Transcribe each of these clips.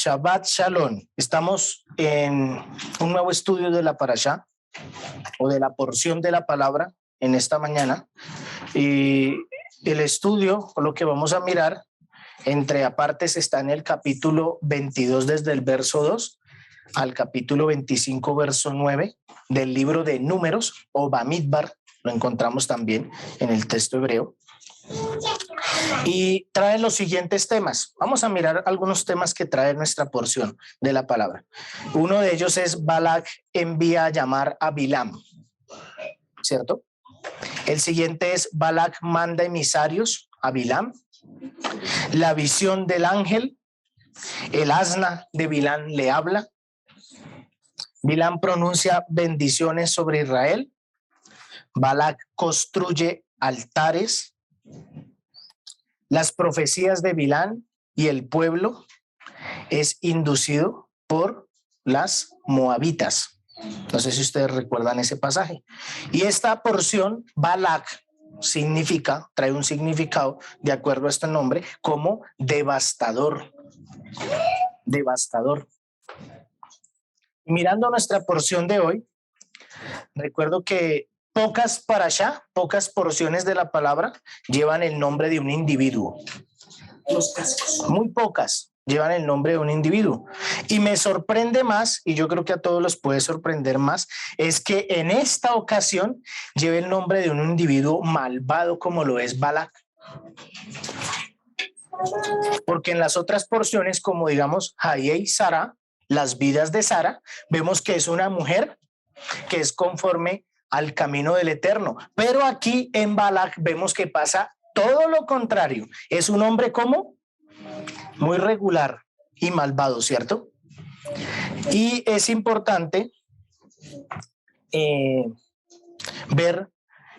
Shabbat Shalom. Estamos en un nuevo estudio de la parashá o de la porción de la palabra en esta mañana. Y el estudio, lo que vamos a mirar, entre apartes, está en el capítulo 22 desde el verso 2 al capítulo 25 verso 9 del libro de Números o Bamidbar. Lo encontramos también en el texto hebreo. Y trae los siguientes temas. Vamos a mirar algunos temas que trae nuestra porción de la palabra. Uno de ellos es Balac envía a llamar a Bilam, ¿cierto? El siguiente es Balac manda emisarios a Bilam. La visión del ángel, el asna de Bilam le habla. Bilam pronuncia bendiciones sobre Israel. Balac construye altares. Las profecías de Bilam y el pueblo es inducido por las moabitas. No sé si ustedes recuerdan ese pasaje. Y esta porción, Balac, trae un significado, de acuerdo a este nombre, como devastador. Devastador. Mirando nuestra porción de hoy, recuerdo que pocas porciones de la palabra llevan el nombre de un individuo. Muy pocas llevan el nombre de un individuo. Y me sorprende más, y yo creo que a todos los puede sorprender más, es que en esta ocasión lleve el nombre de un individuo malvado como lo es Balac. Porque en las otras porciones, como digamos Jaye y Sara, las vidas de Sara, vemos que es una mujer que es conforme al camino del Eterno. Pero aquí en Balac vemos que pasa todo lo contrario. Es un hombre como muy regular y malvado, ¿cierto? Y es importante ver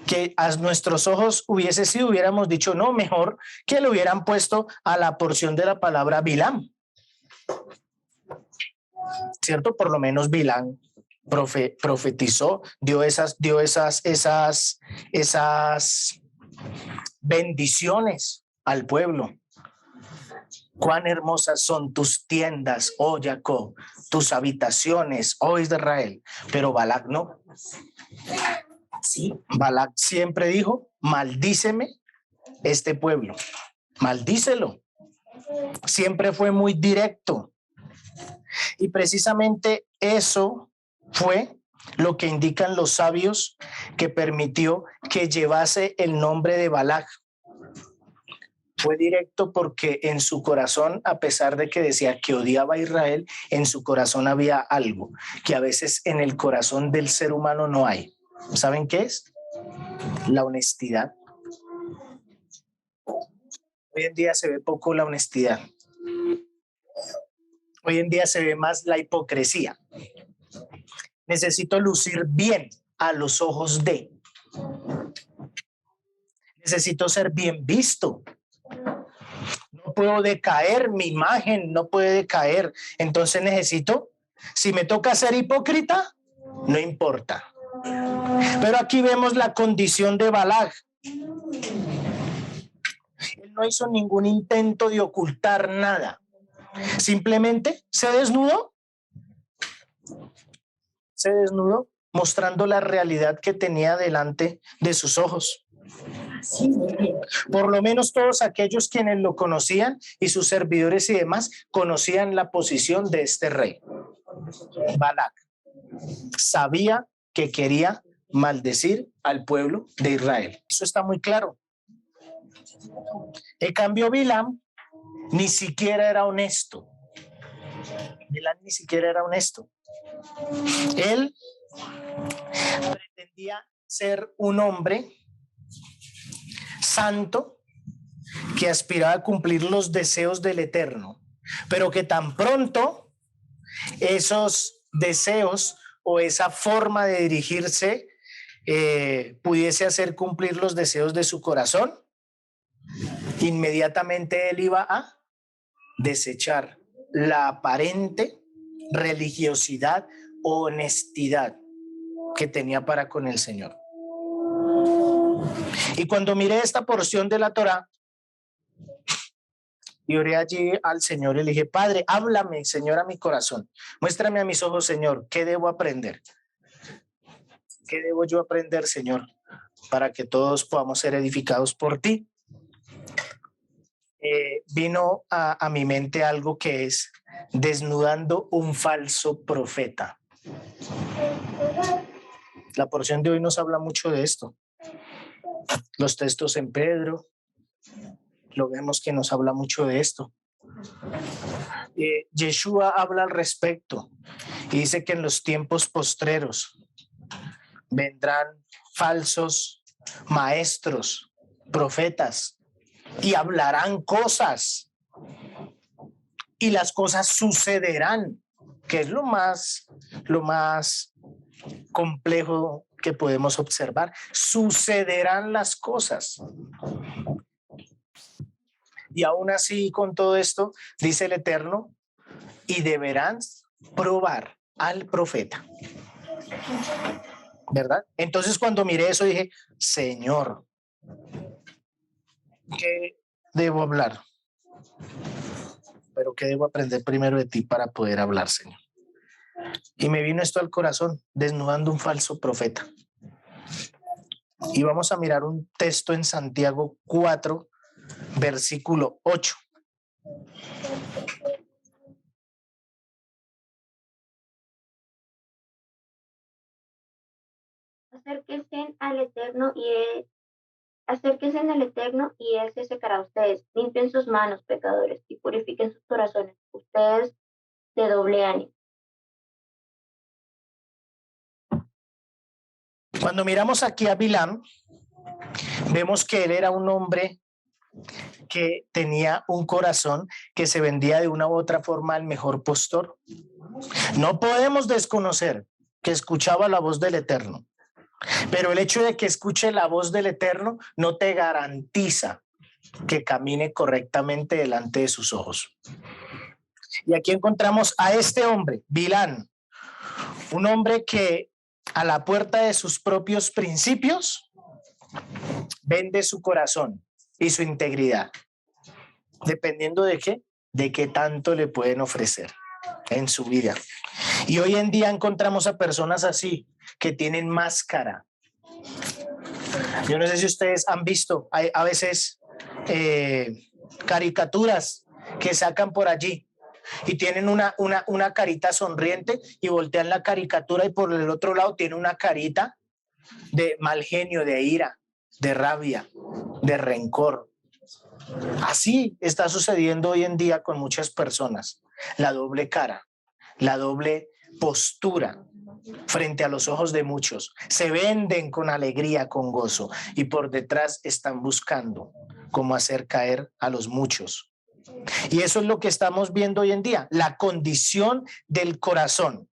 que a nuestros ojos hubiéramos dicho, no, mejor que le hubieran puesto a la porción de la palabra Bilam, ¿cierto? Por lo menos Bilam profetizó, dio esas bendiciones al pueblo. Cuán hermosas son tus tiendas, oh Jacob, tus habitaciones, oh Israel. Pero Balac no. Sí, Balac siempre dijo, maldíceme este pueblo, maldícelo. Siempre fue muy directo. Y precisamente eso fue lo que indican los sabios que permitió que llevase el nombre de Balac. Fue directo porque en su corazón, a pesar de que decía que odiaba a Israel, en su corazón había algo que a veces en el corazón del ser humano no hay. ¿Saben qué es? La honestidad. Hoy en día se ve poco la honestidad. Hoy en día se ve más la hipocresía. Necesito lucir bien a los ojos de. Necesito ser bien visto. No puedo decaer, mi imagen no puede decaer. Entonces necesito, si me toca ser hipócrita, no importa. Pero aquí vemos la condición de Balac. Él no hizo ningún intento de ocultar nada. Simplemente se desnudó. Se desnudó mostrando la realidad que tenía delante de sus ojos. Por lo menos todos aquellos quienes lo conocían y sus servidores y demás conocían la posición de este rey. Balac sabía que quería maldecir al pueblo de Israel. Eso está muy claro. En cambio, Bilam ni siquiera era honesto. Bilam ni siquiera era honesto. Él pretendía ser un hombre santo que aspiraba a cumplir los deseos del Eterno, pero que tan pronto esos deseos o esa forma de dirigirse pudiese hacer cumplir los deseos de su corazón, inmediatamente él iba a desechar la aparente religiosidad o honestidad que tenía para con el Señor. Y cuando miré esta porción de la Torá, Y oré allí al Señor y le dije, Padre, háblame, Señor, a mi corazón. Muéstrame a mis ojos, Señor, ¿qué debo aprender? ¿Qué debo yo aprender, Señor, para que todos podamos ser edificados por ti? Vino a mi mente algo que es desnudando un falso profeta. La porción de hoy nos habla mucho de esto. Los textos en Pedro, lo vemos que nos habla mucho de esto. Yeshua habla al respecto y dice que en los tiempos postreros vendrán falsos maestros, profetas, y hablarán cosas, y las cosas sucederán, que es lo más complejo que podemos observar. Sucederán las cosas. Y aún así, con todo esto, dice el Eterno, y deberán probar al profeta. ¿Verdad? Entonces, cuando miré eso, dije, Señor, ¿qué debo hablar? Pero ¿qué debo aprender primero de ti para poder hablar, Señor? Y me vino esto al corazón, desnudando un falso profeta. Y vamos a mirar un texto en Santiago 4, versículo 8. Acérquense al Eterno y Él se secará a ustedes. Limpien sus manos, pecadores, y purifiquen sus corazones, ustedes de doble ánimo. Cuando miramos aquí a Bilam, vemos que él era un hombre que tenía un corazón que se vendía de una u otra forma al mejor postor. No podemos desconocer que escuchaba la voz del Eterno, pero el hecho de que escuche la voz del Eterno no te garantiza que camine correctamente delante de sus ojos. Y aquí encontramos a este hombre, Bilán, un hombre que a la puerta de sus propios principios vende su corazón y su integridad, dependiendo de qué tanto le pueden ofrecer en su vida. Y hoy en día encontramos a personas así que tienen máscara. Yo no sé si ustedes han visto, hay a veces caricaturas que sacan por allí y tienen una carita sonriente y voltean la caricatura y por el otro lado tiene una carita de mal genio, de ira, de rabia, de rencor. Así está sucediendo hoy en día con muchas personas. La doble cara, la doble postura frente a los ojos de muchos. Se venden con alegría, con gozo, y por detrás están buscando cómo hacer caer a los muchos. Y eso es lo que estamos viendo hoy en día, la condición del corazón.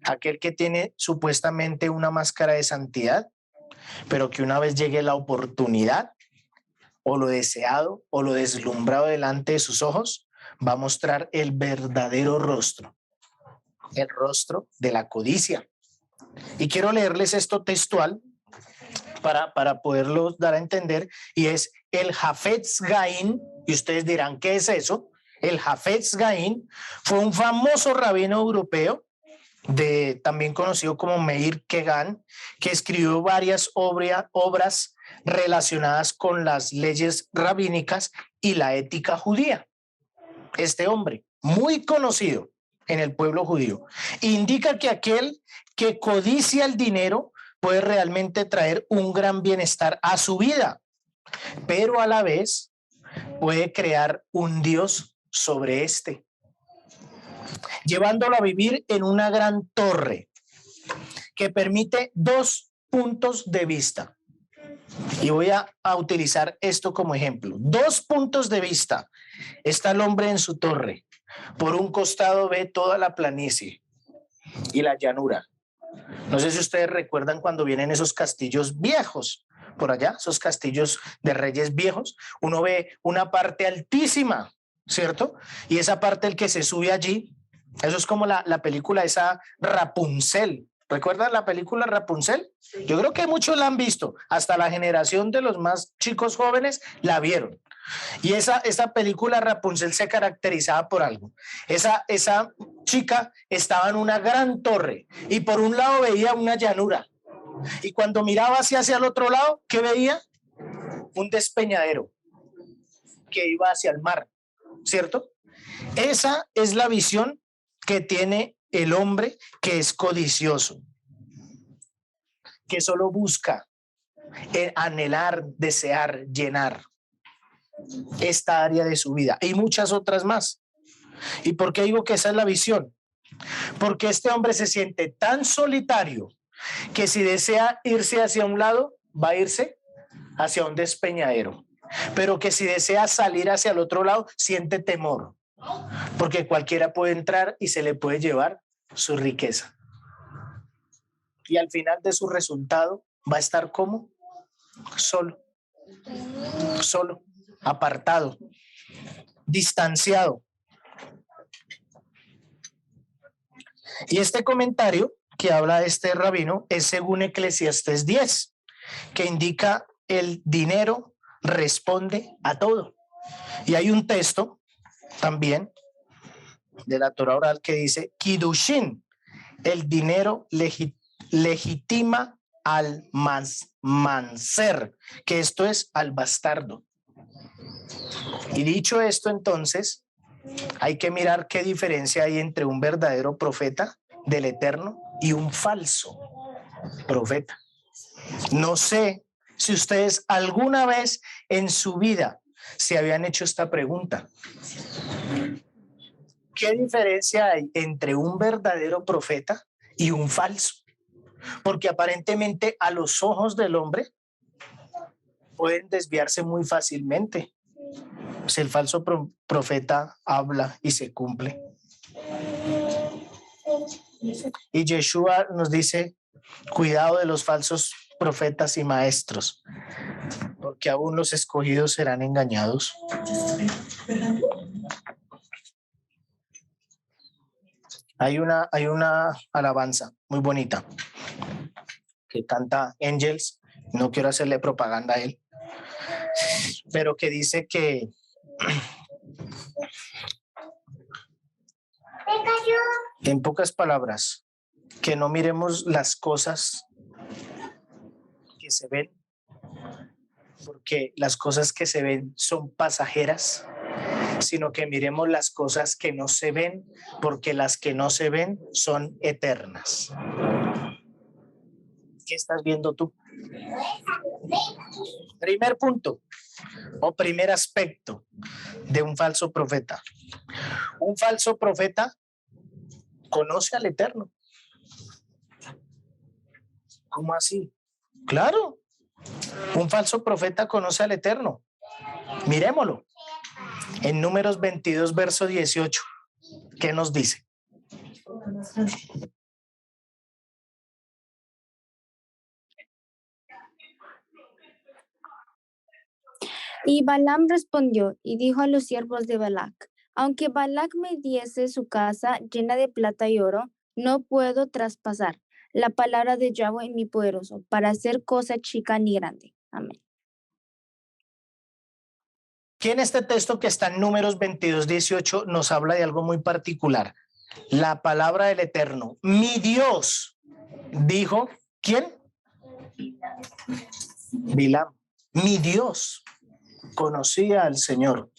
Aquel que tiene supuestamente una máscara de santidad, pero que una vez llegue la oportunidad, o lo deseado, o lo deslumbrado delante de sus ojos, va a mostrar el verdadero rostro, el rostro de la codicia. Y quiero leerles esto textual para poderlo dar a entender, y es el Hafetz Gaín, y ustedes dirán, ¿qué es eso? El Hafetz Gaín fue un famoso rabino europeo, también conocido como Meir Kegan, que escribió varias obras relacionadas con las leyes rabínicas y la ética judía. Este hombre, muy conocido en el pueblo judío, indica que aquel que codicia el dinero puede realmente traer un gran bienestar a su vida, pero a la vez puede crear un Dios sobre este, llevándolo a vivir en una gran torre que permite dos puntos de vista. Y voy a utilizar esto como ejemplo. Dos puntos de vista. Está el hombre en su torre. Por un costado ve toda la planicie y la llanura. No sé si ustedes recuerdan cuando vienen esos castillos viejos por allá, esos castillos de reyes viejos. Uno ve una parte altísima, ¿cierto? Y esa parte, el que se sube allí, eso es como la película esa Rapunzel. ¿Recuerdan la película Rapunzel? Yo creo que muchos la han visto, hasta la generación de los más chicos jóvenes la vieron. Y esa película Rapunzel se caracterizaba por algo. Esa chica estaba en una gran torre y por un lado veía una llanura. Y cuando miraba hacia el otro lado, ¿qué veía? Un despeñadero que iba hacia el mar, ¿cierto? Esa es la visión que tiene el hombre que es codicioso, que solo busca anhelar, desear, llenar esta área de su vida y muchas otras más. ¿Y por qué digo que esa es la visión? Porque este hombre se siente tan solitario que si desea irse hacia un lado, va a irse hacia un despeñadero, pero que si desea salir hacia el otro lado, siente temor, porque cualquiera puede entrar y se le puede llevar su riqueza. Y al final de su resultado va a estar como solo, apartado, distanciado. Y este comentario que habla este rabino es según Eclesiastés 10, que indica el dinero responde a todo. Y hay un texto también de la Torah oral que dice Kiddushin, el dinero legitima al manser, que esto es al bastardo. Y dicho esto, entonces, hay que mirar qué diferencia hay entre un verdadero profeta del Eterno y un falso profeta. No sé si ustedes alguna vez en su vida se habían hecho esta pregunta. ¿Qué diferencia hay entre un verdadero profeta y un falso? Porque aparentemente a los ojos del hombre pueden desviarse muy fácilmente. Si el falso profeta habla y se cumple. Y Yeshua nos dice, cuidado de los falsos profetas y maestros, porque aún los escogidos serán engañados. Hay una alabanza muy bonita que canta Angels, no quiero hacerle propaganda a él, pero que dice que en pocas palabras, que no miremos las cosas que se ven, porque las cosas que se ven son pasajeras, sino que miremos las cosas que no se ven, porque las que no se ven son eternas. ¿Qué estás viendo tú? Primer punto o primer aspecto de un falso profeta. Un falso profeta conoce al Eterno. ¿Cómo así? Claro, un falso profeta conoce al Eterno. Miremoslo. En Números 22, verso 18, ¿qué nos dice? Y Balaam respondió y dijo a los siervos de Balac: aunque Balac me diese su casa llena de plata y oro, no puedo traspasar la palabra de Yahweh mi poderoso para hacer cosa chica ni grande. Amén. Aquí en este texto que está en Números 22, 18 nos habla de algo muy particular. La palabra del Eterno, mi Dios, dijo, ¿quién? Bilam. Mi Dios conocía al Señor.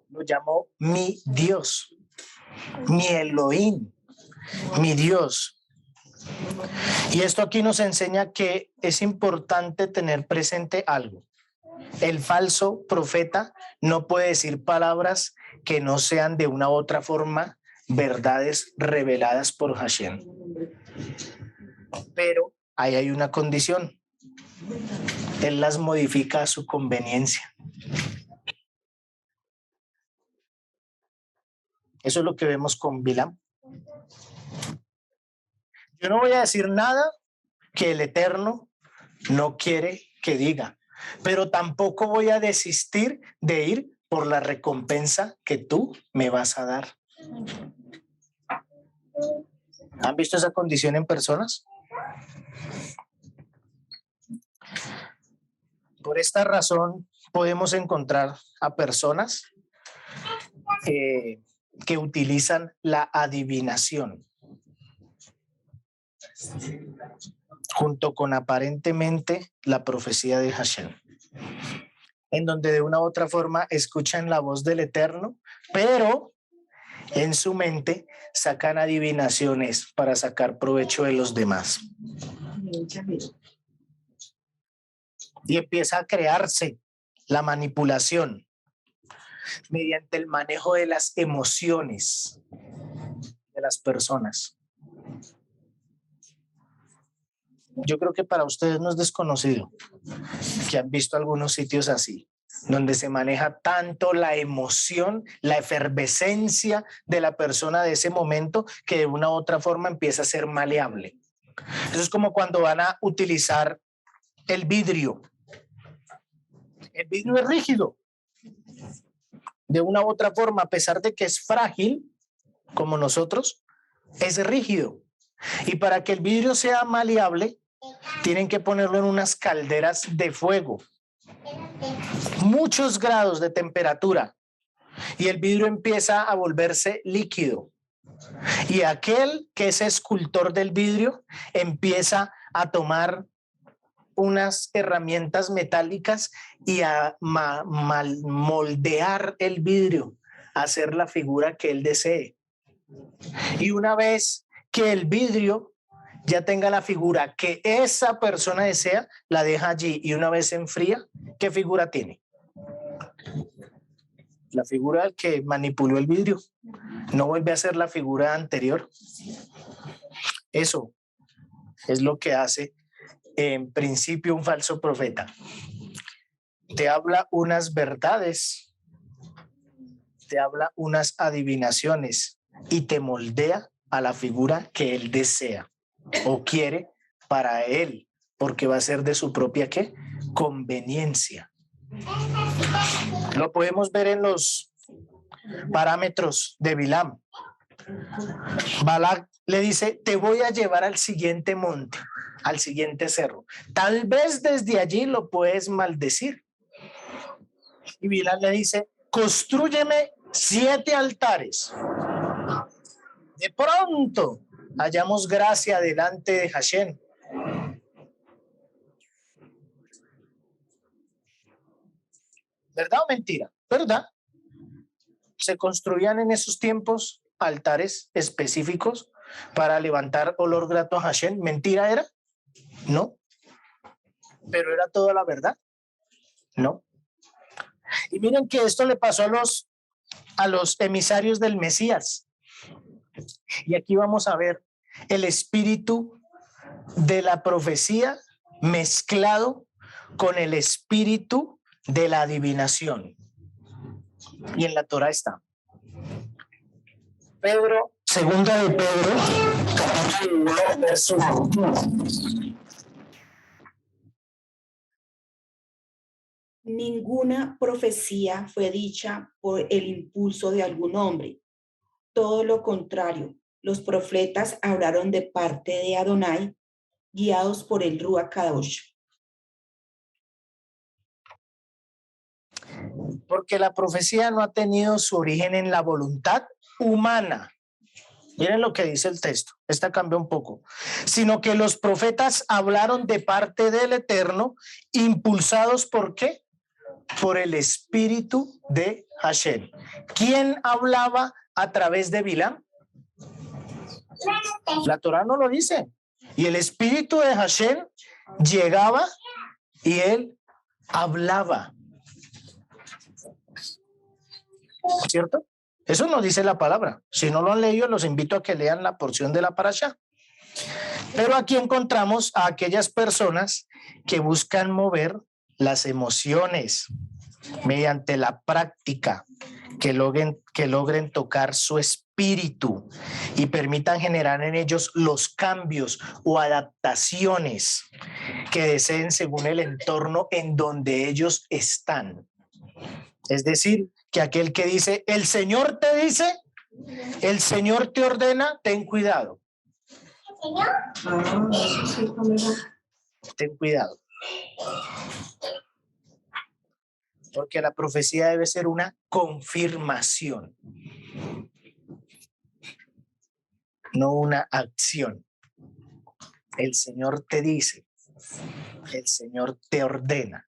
Lo llamó mi Dios, mi Elohim, mi Dios. Y esto aquí nos enseña que es importante tener presente algo. El falso profeta no puede decir palabras que no sean de una u otra forma verdades reveladas por Hashem. Pero ahí hay una condición. Él las modifica a su conveniencia. Eso es lo que vemos con Bilam. Yo no voy a decir nada que el Eterno no quiere que diga, pero tampoco voy a desistir de ir por la recompensa que tú me vas a dar. ¿Han visto esa condición en personas? Por esta razón, podemos encontrar a personas que utilizan la adivinación junto con aparentemente la profecía de Hashem, en donde de una u otra forma escuchan la voz del Eterno, pero en su mente sacan adivinaciones para sacar provecho de los demás. Y empieza a crearse la manipulación mediante el manejo de las emociones de las personas. Yo creo que para ustedes no es desconocido que han visto algunos sitios así, donde se maneja tanto la emoción, la efervescencia de la persona de ese momento, que de una u otra forma empieza a ser maleable. Eso es como cuando van a utilizar el vidrio. El vidrio es rígido. De una u otra forma, a pesar de que es frágil, como nosotros, es rígido. Y para que el vidrio sea maleable, tienen que ponerlo en unas calderas de fuego. Muchos grados de temperatura. Y el vidrio empieza a volverse líquido. Y aquel que es escultor del vidrio empieza a tomar unas herramientas metálicas y a moldear el vidrio, a hacer la figura que él desee. Y una vez que el vidrio ya tenga la figura que esa persona desea, la deja allí, y una vez se enfría, ¿qué figura tiene? La figura del que manipuló el vidrio. No vuelve a ser la figura anterior. Eso es lo que hace en principio un falso profeta. Te habla unas verdades, te habla unas adivinaciones y te moldea a la figura que él desea o quiere para él, porque va a ser de su propia ¿qué? Conveniencia. Lo podemos ver en los parámetros de Bilam. Balak le dice: te voy a llevar al siguiente monte, al siguiente cerro. Tal vez desde allí lo puedes maldecir. Y Bilam le dice: constrúyeme 7 altares. De pronto hallamos gracia delante de Hashem. ¿Verdad o mentira? ¿Verdad? Se construían en esos tiempos altares específicos para levantar olor grato a Hashem. ¿Mentira era? No. ¿Pero era toda la verdad? No. Y miren que esto le pasó a los emisarios del Mesías. Y aquí vamos a ver el espíritu de la profecía mezclado con el espíritu de la adivinación. Y en la Torá está. Segunda de Pedro, capítulo 1, verso 21. Ninguna profecía fue dicha por el impulso de algún hombre. Todo lo contrario, los profetas hablaron de parte de Adonai, guiados por el Ruach Kadosh. Porque la profecía no ha tenido su origen en la voluntad humana. Miren lo que dice el texto. Esta cambia un poco. Sino que los profetas hablaron de parte del Eterno, impulsados ¿por qué? Por el espíritu de Hashem. ¿Quién hablaba a través de Bilam? La Torá no lo dice. Y el espíritu de Hashem llegaba y él hablaba. ¿Cierto? Eso no dice la palabra. Si no lo han leído, los invito a que lean la porción de la parashá. Pero aquí encontramos a aquellas personas que buscan mover las emociones mediante la práctica, que logren tocar su espíritu y permitan generar en ellos los cambios o adaptaciones que deseen según el entorno en donde ellos están. Es decir, que aquel que dice: el Señor te dice, el Señor te ordena, ten cuidado. Ten cuidado. Porque la profecía debe ser una confirmación, no una acción. El Señor te dice, el Señor te ordena.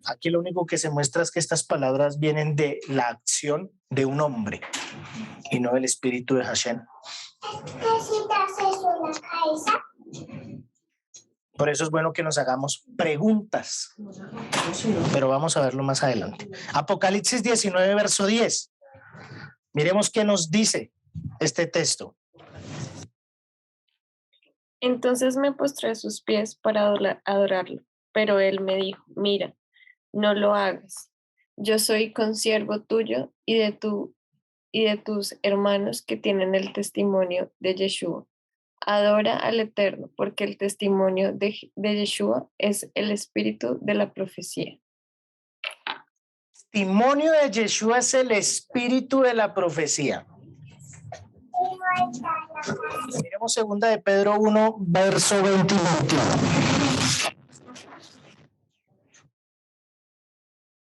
Aquí lo único que se muestra es que estas palabras vienen de la acción de un hombre y no del espíritu de Hashem. Por eso es bueno que nos hagamos preguntas, pero vamos a verlo más adelante. Apocalipsis 19, verso 10. Miremos qué nos dice este texto. Entonces me postré a sus pies para adorarlo, pero él me dijo, mira, no lo hagas. Yo soy consiervo tuyo y de tus hermanos que tienen el testimonio de Yeshua. Adora al Eterno, porque el testimonio de Yeshua es el espíritu de la profecía. Testimonio de Yeshua es el espíritu de la profecía. Miremos segunda de Pedro 1, verso 21.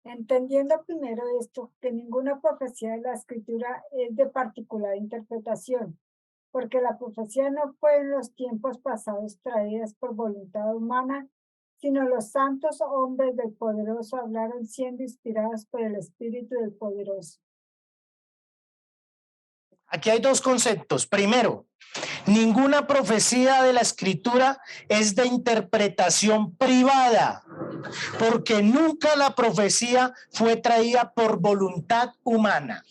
Entendiendo primero esto, que ninguna profecía de la Escritura es de particular interpretación, porque la profecía no fue en los tiempos pasados traídas por voluntad humana, sino los santos hombres del Poderoso hablaron siendo inspirados por el Espíritu del Poderoso. Aquí hay dos conceptos. Primero, ninguna profecía de la Escritura es de interpretación privada, porque nunca la profecía fue traída por voluntad humana.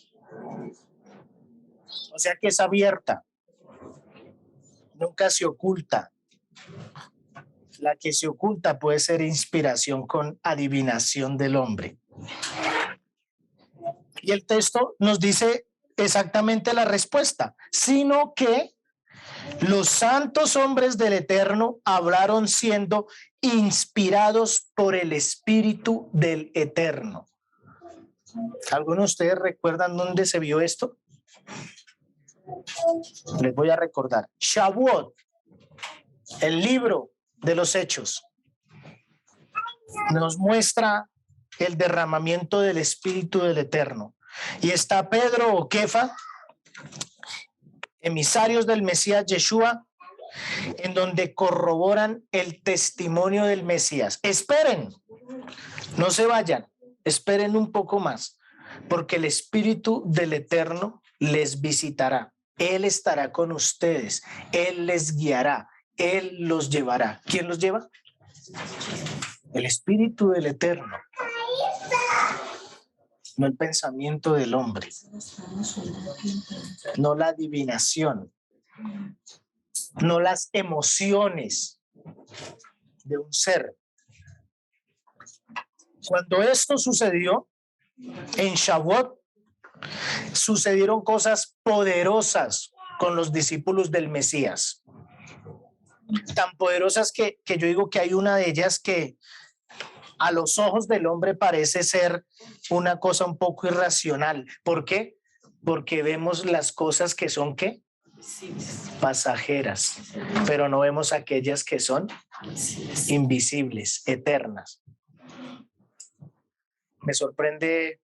O sea que es abierta, nunca se oculta. La que se oculta puede ser inspiración con adivinación del hombre. Y el texto nos dice exactamente la respuesta, sino que los santos hombres del Eterno hablaron siendo inspirados por el Espíritu del Eterno. ¿Algunos de ustedes recuerdan dónde se vio esto? Les voy a recordar. Shavuot, el libro de los Hechos, nos muestra el derramamiento del Espíritu del Eterno. Y está Pedro o Kefa, emisarios del Mesías Yeshua, en donde corroboran el testimonio del Mesías. Esperen, no se vayan, esperen un poco más, porque el Espíritu del Eterno les visitará. Él estará con ustedes, Él les guiará, Él los llevará. ¿Quién los lleva? El Espíritu del Eterno. No el pensamiento del hombre, no la adivinación, no las emociones de un ser. Cuando esto sucedió en Shavuot, sucedieron cosas poderosas con los discípulos del Mesías. Tan poderosas que yo digo que hay una de ellas que a los ojos del hombre parece ser una cosa un poco irracional. ¿Por qué? Porque vemos las cosas que son ¿qué? Pasajeras, pero no vemos aquellas que son invisibles, eternas. Me sorprende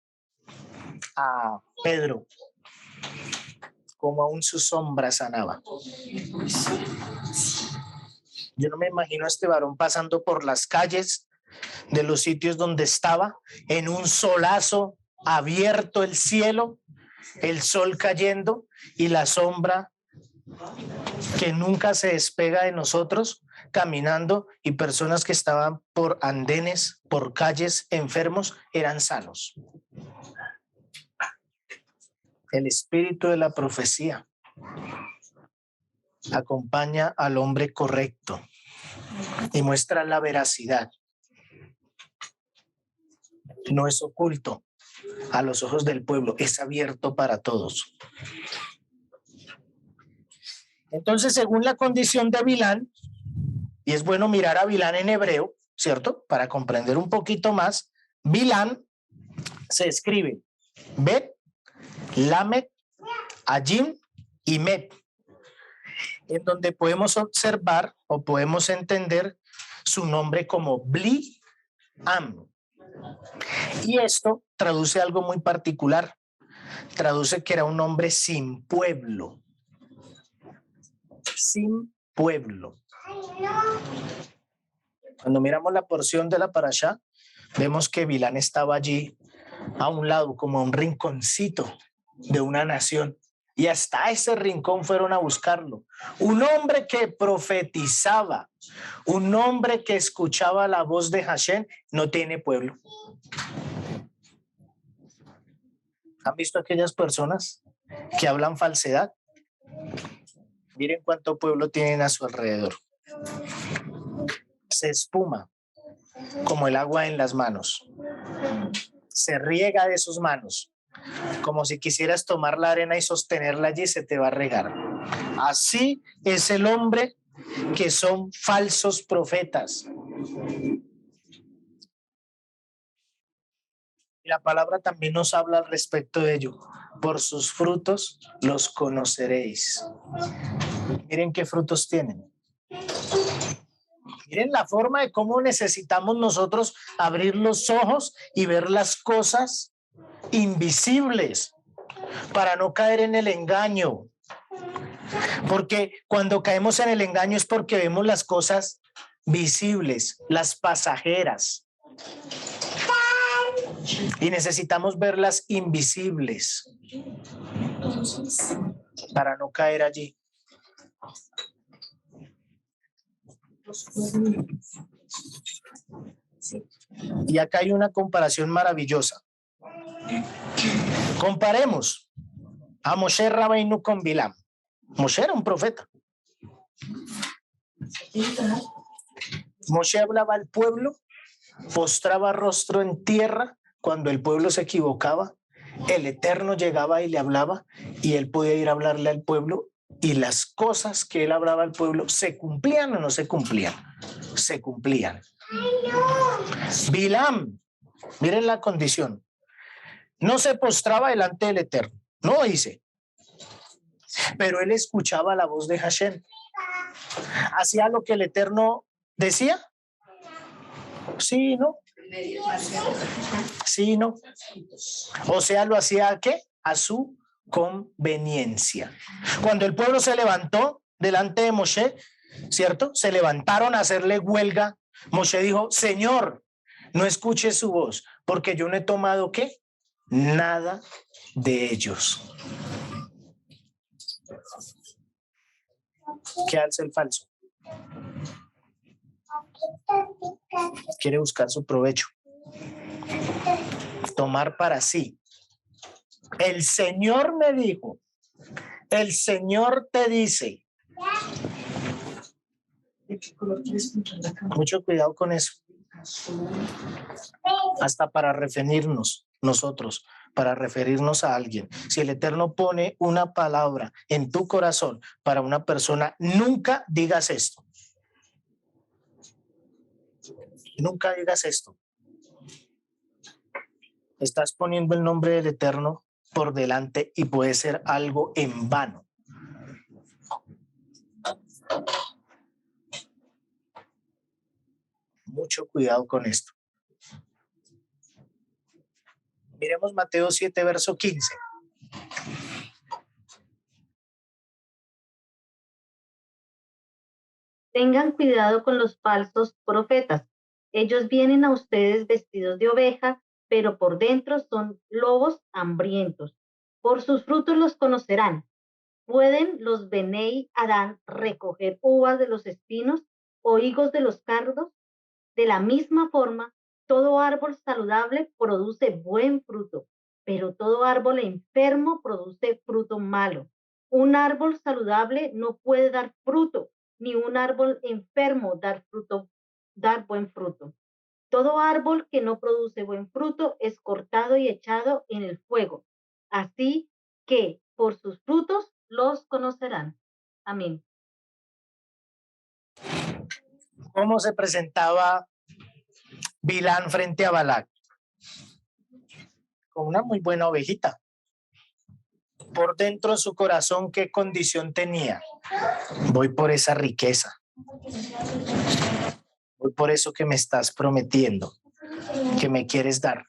a Pedro, como aún su sombra sanaba. Yo no me imagino a este varón pasando por las calles de los sitios donde estaba, en un solazo, abierto el cielo, el sol cayendo y la sombra que nunca se despega de nosotros, caminando, y personas que estaban por andenes, por calles, enfermos, eran sanos. El espíritu de la profecía acompaña al hombre correcto y muestra la veracidad. No es oculto a los ojos del pueblo, es abierto para todos. Entonces, según la condición de Bilán, y es bueno mirar a Bilán en hebreo, ¿cierto? Para comprender un poquito más, Bilán se escribe Bet, Lamet, Ajim y Met, en donde podemos observar o podemos entender su nombre como Bli-am. Y esto traduce algo muy particular. Traduce que era un hombre sin pueblo. Sin pueblo. Cuando miramos la porción de la parashá, vemos que Bilán estaba allí a un lado, como a un rinconcito de una nación. Y hasta ese rincón fueron a buscarlo. Un hombre que profetizaba, un hombre que escuchaba la voz de Hashem, no tiene pueblo. ¿Han visto aquellas personas que hablan falsedad? Miren cuánto pueblo tienen a su alrededor. Se espuma como el agua en las manos. Se riega de sus manos. Como si quisieras tomar la arena y sostenerla allí, se te va a regar. Así es el hombre que son falsos profetas. La palabra también nos habla al respecto de ello. Por sus frutos los conoceréis. Miren qué frutos tienen. Miren la forma de cómo necesitamos nosotros abrir los ojos y ver las cosas invisibles para no caer en el engaño. Porque cuando caemos en el engaño es porque vemos las cosas visibles, las pasajeras. Y necesitamos verlas invisibles para no caer allí. Y acá hay una comparación maravillosa. Comparemos a Moshe Rabbeinu con Bilam. Moshe era un profeta. Moshe hablaba al pueblo, postraba rostro en tierra cuando el pueblo se equivocaba. El Eterno llegaba y le hablaba y él podía ir a hablarle al pueblo y las cosas que él hablaba al pueblo se cumplían o no se cumplían. Se cumplían. Bilam, miren la condición. No se postraba delante del Eterno, no dice. Pero él escuchaba la voz de Hashem. ¿Hacía lo que el Eterno decía? Sí, ¿no? Sí, ¿no? O sea, lo hacía ¿a qué? A su conveniencia. Cuando el pueblo se levantó delante de Moshe, ¿cierto? Se levantaron a hacerle huelga. Moshe dijo, Señor, no escuche su voz, porque yo no he tomado ¿qué? Nada de ellos. ¿Qué hace el falso? Quiere buscar su provecho, tomar para sí. El Señor me dijo, el Señor te dice. Mucho cuidado con eso. Hasta para referirnos nosotros, para referirnos a alguien. Si el Eterno pone una palabra en tu corazón para una persona, nunca digas esto. Nunca digas esto. Estás poniendo el nombre del Eterno por delante y puede ser algo en vano. Mucho cuidado con esto. Miremos Mateo 7, verso 15. Tengan cuidado con los falsos profetas. Ellos vienen a ustedes vestidos de oveja, pero por dentro son lobos hambrientos. Por sus frutos los conocerán. ¿Pueden los Benei Adán recoger uvas de los espinos o higos de los cardos? De la misma forma, todo árbol saludable produce buen fruto, pero todo árbol enfermo produce fruto malo. Un árbol saludable no puede dar fruto, ni un árbol enfermo dar buen fruto. Todo árbol que no produce buen fruto es cortado y echado en el fuego. Así que por sus frutos los conocerán. Amén. ¿Cómo se presentaba Bilán frente a Balac? Con una muy buena ovejita. Por dentro de su corazón, ¿qué condición tenía? Voy por esa riqueza. Voy fue por eso que me estás prometiendo que me quieres dar.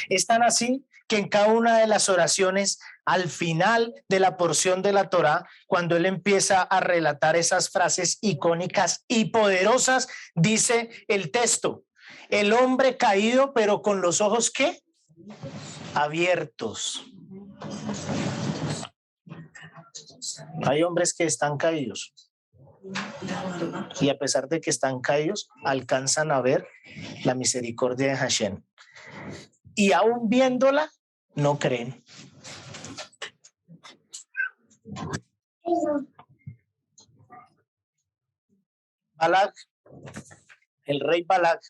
Es tan así que en cada una de las oraciones, al final de la porción de la Torá, cuando él empieza a relatar esas frases icónicas y poderosas, dice el texto: el hombre caído, pero con los ojos ¿qué? Abiertos. Hay hombres que están caídos y a pesar de que están caídos, alcanzan a ver la misericordia de Hashem. Y aún viéndola, no creen. Balak, el rey Balak,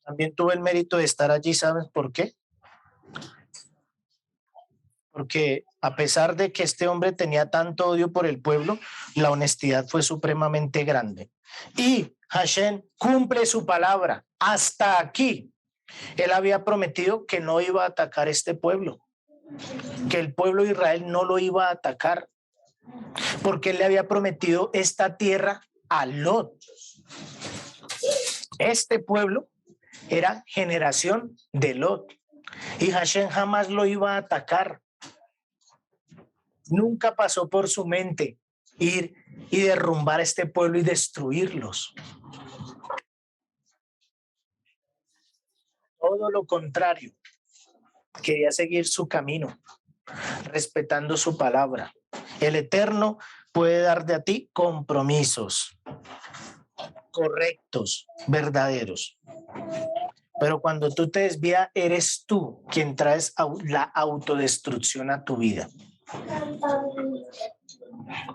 también tuvo el mérito de estar allí. ¿Sabes por qué? Porque a pesar de que este hombre tenía tanto odio por el pueblo, la honestidad fue supremamente grande. Y Hashem cumple su palabra. Hasta aquí, él había prometido que no iba a atacar este pueblo, que el pueblo de Israel no lo iba a atacar, porque él le había prometido esta tierra a Lot. Este pueblo era generación de Lot y Hashem jamás lo iba a atacar. Nunca pasó por su mente ir y derrumbar este pueblo y destruirlos. Todo lo contrario, quería seguir su camino, respetando su palabra. El Eterno puede darte a ti compromisos correctos, verdaderos. Pero cuando tú te desvías, eres tú quien traes la autodestrucción a tu vida.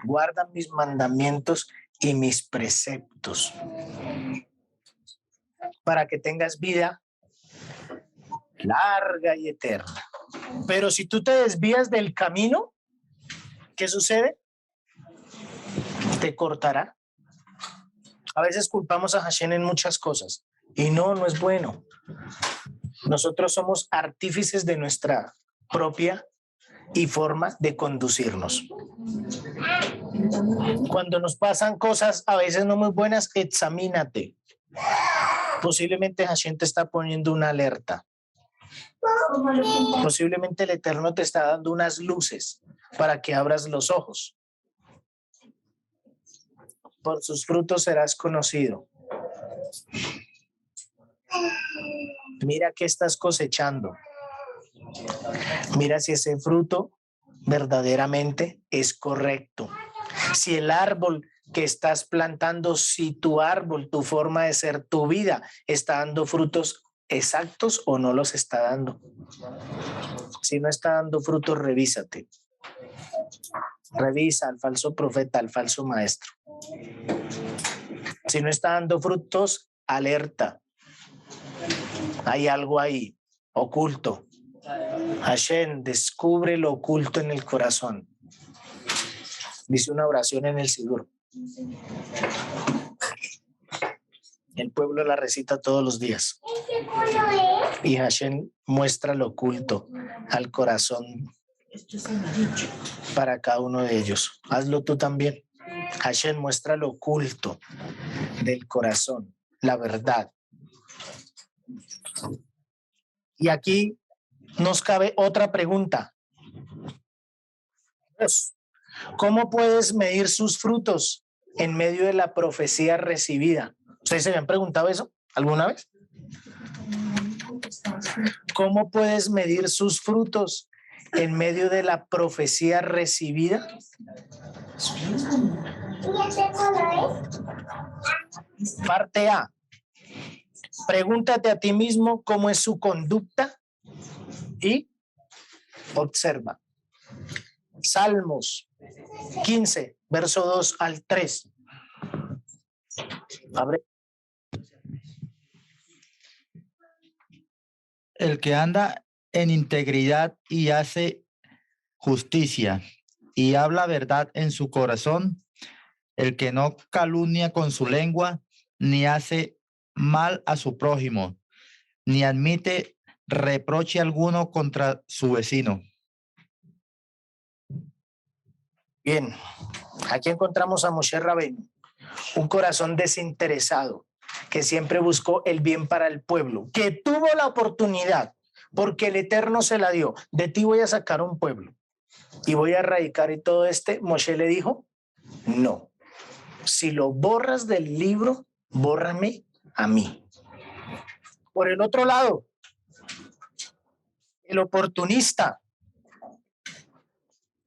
Guarda mis mandamientos y mis preceptos para que tengas vida larga y eterna. Pero si tú te desvías del camino, ¿qué sucede? Te cortará. A veces culpamos a Hashem en muchas cosas y no es bueno. Nosotros somos artífices de nuestra propia y forma de conducirnos. Cuando nos pasan cosas a veces no muy buenas, examínate. Posiblemente Hashem te está poniendo una alerta. Posiblemente el Eterno te está dando unas luces para que abras los ojos. Por sus frutos serás conocido. Mira qué estás cosechando. Mira si ese fruto verdaderamente es correcto. Si el árbol que estás plantando, si tu árbol, tu forma de ser, tu vida está dando frutos exactos o no los está dando. Si no está dando frutos, revísate. Revisa al falso profeta, al falso maestro. Si no está dando frutos, alerta. Hay algo ahí oculto. Hashem, descubre lo oculto en el corazón. Dice una oración en el Sidur. El pueblo la recita todos los días. Y Hashem muestra lo oculto al corazón para cada uno de ellos. Hazlo tú también. Hashem muestra lo oculto del corazón, la verdad. Y aquí nos cabe otra pregunta. ¿Cómo puedes medir sus frutos en medio de la profecía recibida? ¿Ustedes se habían preguntado eso alguna vez? ¿Cómo puedes medir sus frutos en medio de la profecía recibida? Parte A. Pregúntate a ti mismo cómo es su conducta y observa. Salmos 15, verso 2 al 3. Abre. El que anda en integridad y hace justicia y habla verdad en su corazón, el que no calumnia con su lengua, ni hace mal a su prójimo, ni admite reproche alguno contra su vecino. Bien, Aquí encontramos a Moshe Rabbeinu, un corazón desinteresado, que siempre buscó el bien para el pueblo, que tuvo la oportunidad, porque el Eterno se la dio. De ti voy a sacar un pueblo y voy a erradicar y todo Moshe le dijo, no. Si lo borras del libro, bórrame a mí. Por el otro lado, el oportunista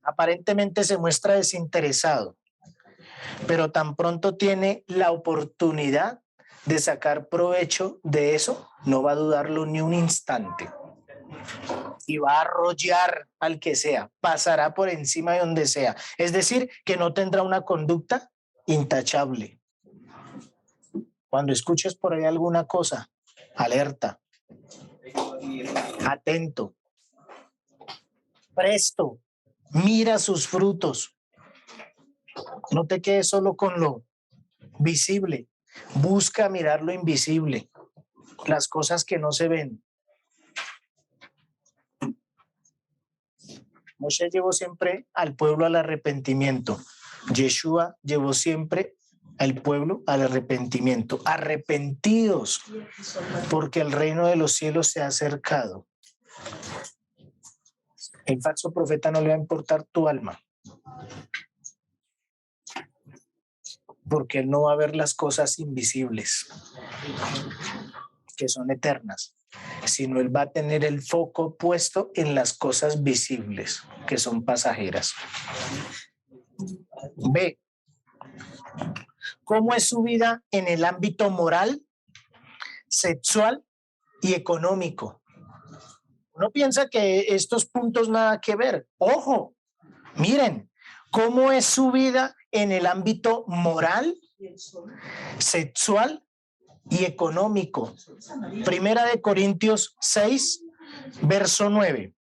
aparentemente se muestra desinteresado, pero tan pronto tiene la oportunidad de sacar provecho de eso, no va a dudarlo ni un instante. Y va a arrollar al que sea, pasará por encima de donde sea. Es decir, que no tendrá una conducta intachable. Cuando escuches por ahí alguna cosa, alerta, atento, presto, mira sus frutos. No te quedes solo con lo visible, busca mirar lo invisible, las cosas que no se ven. Moshe llevó siempre al pueblo al arrepentimiento. Yeshua llevó siempre al pueblo al arrepentimiento. Arrepentidos, porque el reino de los cielos se ha acercado. El falso profeta no le va a importar tu alma, porque él no va a ver las cosas invisibles, que son eternas, sino él va a tener el foco puesto en las cosas visibles, que son pasajeras. B. ¿Cómo es su vida en el ámbito moral, sexual y económico? Uno piensa que estos puntos nada que ver. Ojo, miren, ¿cómo es su vida en el ámbito moral, sexual y económico? Primera de Corintios 6, verso 9.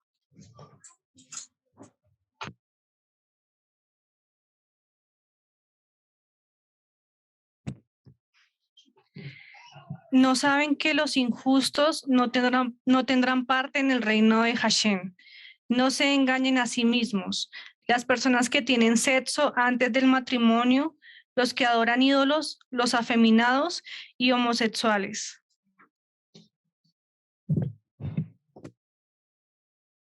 ¿No saben que los injustos no tendrán parte en el reino de Hashem? No se engañen a sí mismos. Las personas que tienen sexo antes del matrimonio, los que adoran ídolos, los afeminados y homosexuales.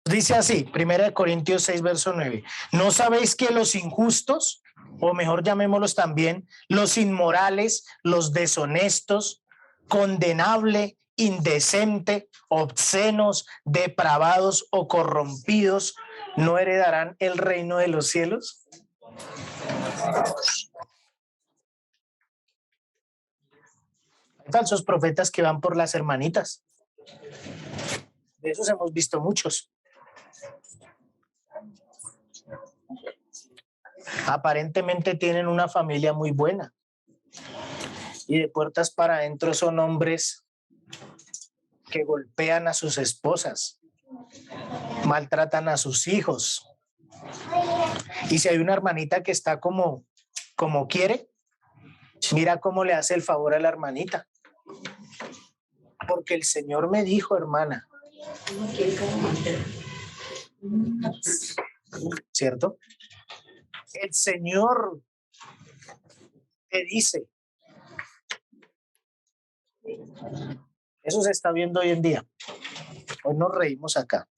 Dice así, Primera de Corintios 6, verso 9. ¿No sabéis que los injustos, o mejor llamémoslos también, los inmorales, los deshonestos, condenable, indecente, obscenos, depravados o corrompidos, no heredarán el reino de los cielos? Hay falsos profetas que van por las hermanitas. De esos hemos visto muchos. Aparentemente tienen una familia muy buena y de puertas para adentro son hombres que golpean a sus esposas, maltratan a sus hijos. Y si hay una hermanita que está como quiere, mira cómo le hace el favor a la hermanita. Porque el Señor me dijo, hermana, ¿cierto? El Señor te dice. Eso se está viendo hoy en día. Hoy nos reímos acá,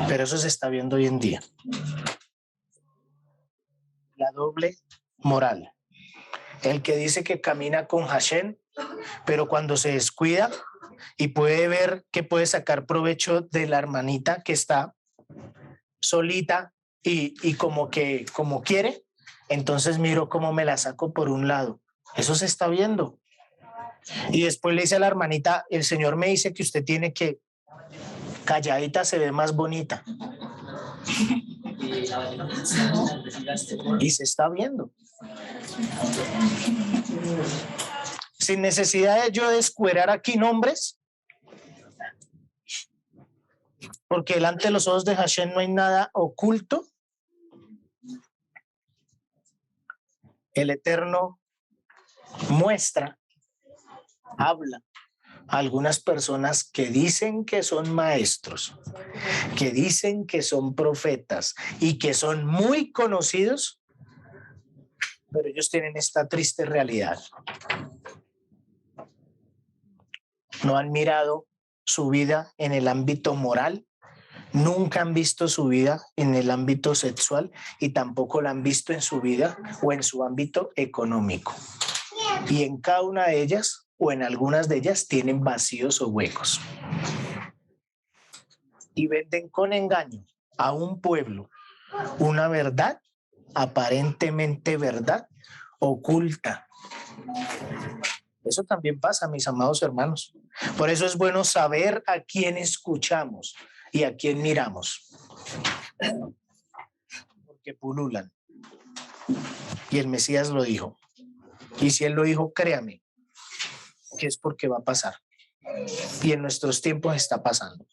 pero eso se está viendo hoy en día. La doble moral. El que dice que camina con Hashem, pero cuando se descuida y puede ver que puede sacar provecho de la hermanita que está solita y como quiere, entonces miro cómo me la saco por un lado. Eso se está viendo. Y después le dice a la hermanita, el Señor me dice que usted tiene que, calladita se ve más bonita. Y se está viendo. Sin necesidad de yo descuerar aquí nombres, porque delante de los ojos de Hashem no hay nada oculto. El Eterno muestra, habla a algunas personas que dicen que son maestros, que dicen que son profetas y que son muy conocidos, Pero ellos tienen esta triste realidad. No han mirado su vida en el ámbito moral, nunca han visto su vida en el ámbito sexual y tampoco la han visto en su vida o en su ámbito económico. Y en cada una de ellas o en algunas de ellas tienen vacíos o huecos. Y venden con engaño a un pueblo una verdad, aparentemente verdad, oculta. Eso también pasa, mis amados hermanos. Por eso es bueno saber a quién escuchamos y a quién miramos. Porque pululan. Y el Mesías lo dijo. Y si él lo dijo, créame, que es porque va a pasar. Y en nuestros tiempos está pasando.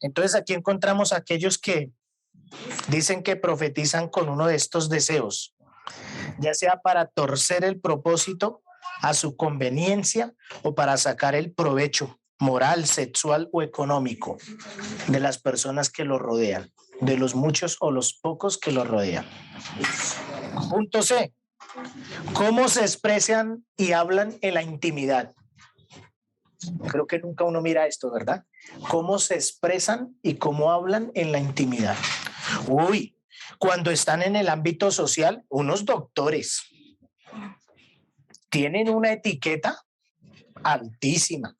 Entonces aquí encontramos a aquellos que dicen que profetizan con uno de estos deseos, ya sea para torcer el propósito a su conveniencia o para sacar el provecho moral, sexual o económico de las personas que lo rodean, de los muchos o los pocos que lo rodean. Punto C. ¿Cómo se expresan y hablan en la intimidad? Creo que nunca uno mira esto, ¿verdad? ¿Cómo se expresan y cómo hablan en la intimidad? Uy, cuando están en el ámbito social, unos doctores tienen una etiqueta altísima,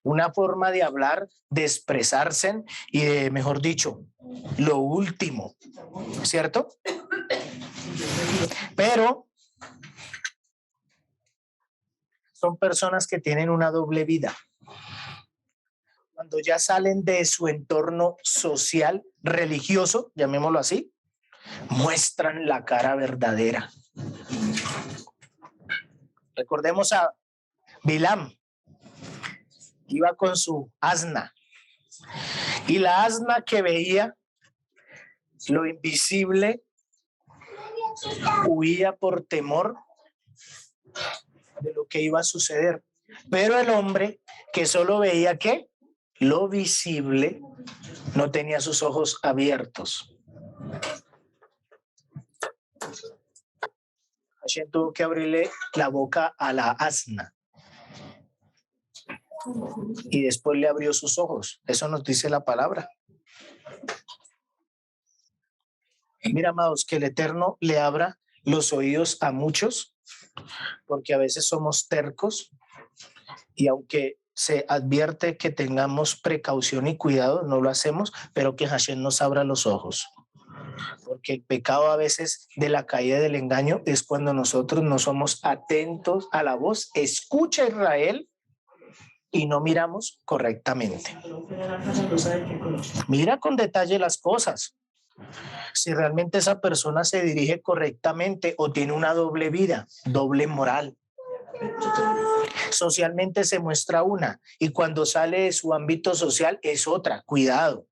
una forma de hablar, de expresarse y de, mejor dicho, lo último, ¿cierto? Pero son personas que tienen una doble vida. Cuando ya salen de su entorno social, religioso, llamémoslo así, muestran la cara verdadera. Recordemos a Bilam, iba con su asna, y la asna que veía lo invisible huía por temor de lo que iba a suceder. Pero el hombre que solo veía ¿qué? Lo visible, no tenía sus ojos abiertos. Hashem tuvo que abrirle la boca a la asna y después le abrió sus ojos. Eso nos dice la palabra. Mira, amados, que el Eterno le abra los oídos a muchos, porque a veces somos tercos y aunque se advierte que tengamos precaución y cuidado, no lo hacemos, pero que Hashem nos abra los ojos. Porque el pecado a veces de la caída del engaño es cuando nosotros no somos atentos a la voz. Escucha Israel y no miramos correctamente. Mira con detalle las cosas. Si realmente esa persona se dirige correctamente o tiene una doble vida, doble moral. Socialmente se muestra una y cuando sale de su ámbito social es otra. Cuidado.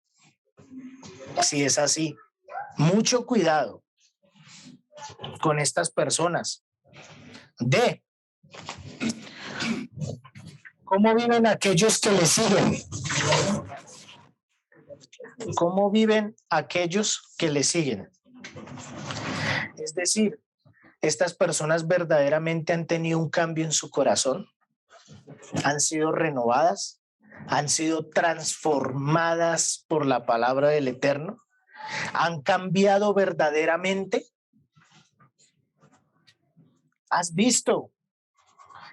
Si es así, mucho cuidado con estas personas. D. ¿Cómo viven aquellos que le siguen? ¿Cómo viven aquellos que le siguen? Es decir, ¿estas personas verdaderamente han tenido un cambio en su corazón? ¿Han sido renovadas? ¿Han sido transformadas por la palabra del Eterno? ¿Han cambiado verdaderamente? ¿Has visto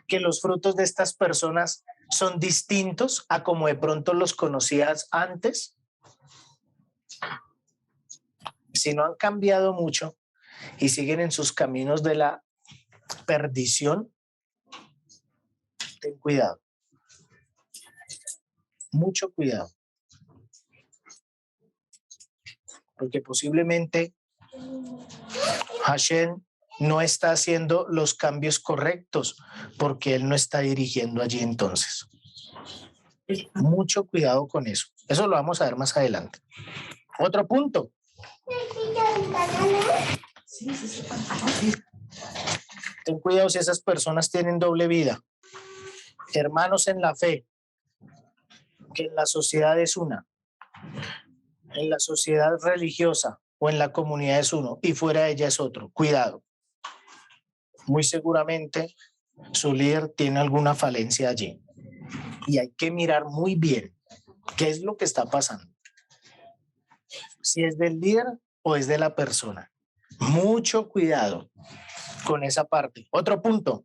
que los frutos de estas personas son distintos a como de pronto los conocías antes? Si no han cambiado mucho y siguen en sus caminos de la perdición, ten cuidado. Mucho cuidado. Porque posiblemente Hashem no está haciendo los cambios correctos porque él no está dirigiendo allí entonces. Mucho cuidado con eso. Eso lo vamos a ver más adelante. Otro punto. Ten cuidado si esas personas tienen doble vida. Hermanos en la fe, que en la sociedad es una. En la sociedad religiosa o o en la comunidad es uno y fuera de ella es otro. Cuidado. Muy seguramente su líder tiene alguna falencia allí. Y hay que mirar muy bien qué es lo que está pasando. Si es del líder o es de la persona. Mucho cuidado con esa parte. Otro punto.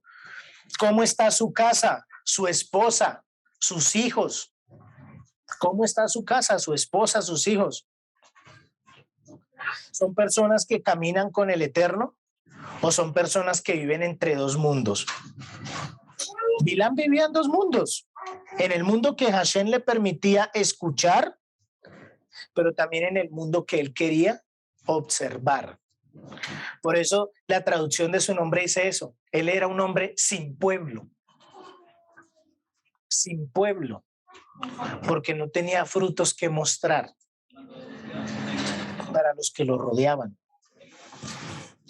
¿Cómo está su casa, su esposa, sus hijos? ¿Cómo está su casa, su esposa, sus hijos? ¿Son personas que caminan con el Eterno o son personas que viven entre dos mundos? Bilam vivía en dos mundos. En el mundo que Hashem le permitía escuchar, pero también en el mundo que él quería observar. Por eso la traducción de su nombre dice eso. Él era un hombre sin pueblo. Sin pueblo. Porque no tenía frutos que mostrar para los que lo rodeaban.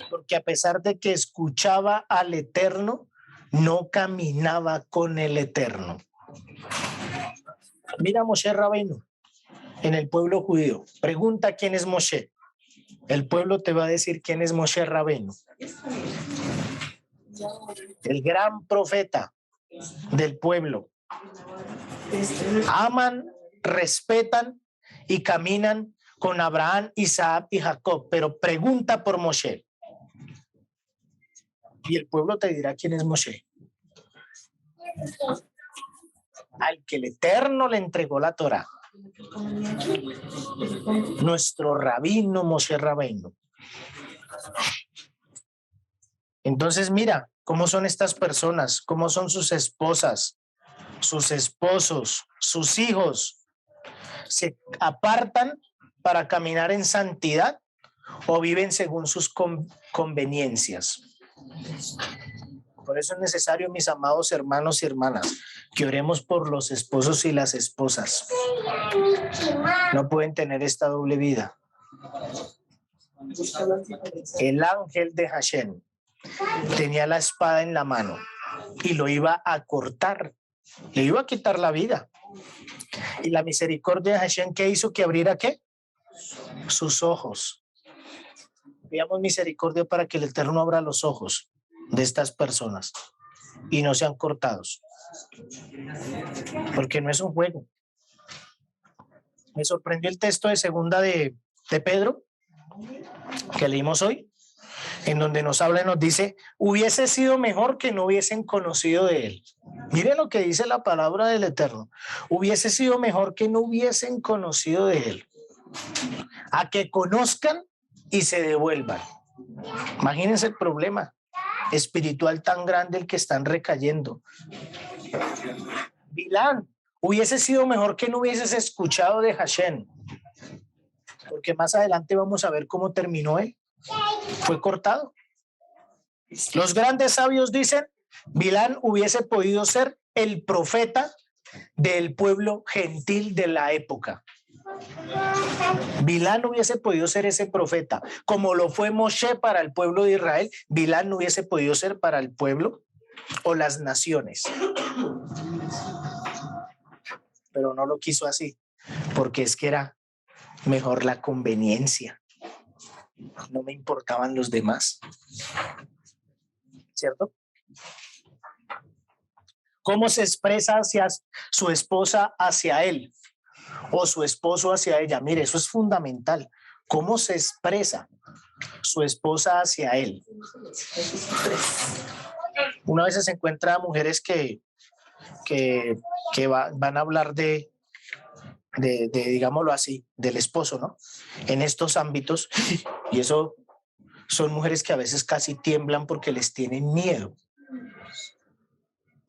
Porque a pesar de que escuchaba al Eterno, no caminaba con el Eterno. Mira Moshe Rabbeinu en el pueblo judío. Pregunta quién es Moshe. El pueblo te va a decir quién es Moshe Rabbeinu. El gran profeta del pueblo. Aman, respetan y caminan con Abraham, Isaac y Jacob, pero pregunta por Moshe. Y el pueblo te dirá quién es Moshe. Al que el Eterno le entregó la Torá. Nuestro rabino Moshe Rabbeinu. Entonces mira cómo son estas personas, cómo son sus esposas, sus esposos, sus hijos. ¿Se apartan para caminar en santidad o viven según sus conveniencias? Por eso es necesario, mis amados hermanos y hermanas, que oremos por los esposos y las esposas. No pueden tener esta doble vida. El ángel de Hashem tenía la espada en la mano y lo iba a cortar, le iba a quitar la vida. Y la misericordia de Hashem, ¿qué hizo? Que abriera ¿qué? Sus ojos. Pidamos misericordia para que el Eterno abra los ojos de estas personas y no sean cortados, porque no es un juego. Me sorprendió el texto de segunda de Pedro que leímos hoy, en donde nos habla y nos dice: hubiese sido mejor que no hubiesen conocido de él. Miren lo que dice la palabra del Eterno. Hubiese sido mejor que no hubiesen conocido de él, a que conozcan y se devuelvan. Imagínense el problema espiritual tan grande el que están recayendo. Bilán, hubiese sido mejor que no hubieses escuchado de Hashem, porque más adelante vamos a ver cómo terminó él. Fue cortado. Los grandes sabios dicen: Bilán hubiese podido ser el profeta del pueblo gentil de la época. Bilán hubiese podido ser ese profeta, como lo fue Moshe para el pueblo de Israel. Bilán no hubiese podido ser para el pueblo o las naciones, pero no lo quiso así, porque es que era mejor la conveniencia. No me importaban los demás, ¿cierto? ¿Cómo se expresa hacia su esposa hacia él o su esposo hacia ella? Mire, eso es fundamental. ¿Cómo se expresa su esposa hacia él? Una vez se encuentra mujeres que van a hablar de, digámoslo así, del esposo, ¿no? En estos ámbitos, y eso son mujeres que a veces casi tiemblan porque les tienen miedo.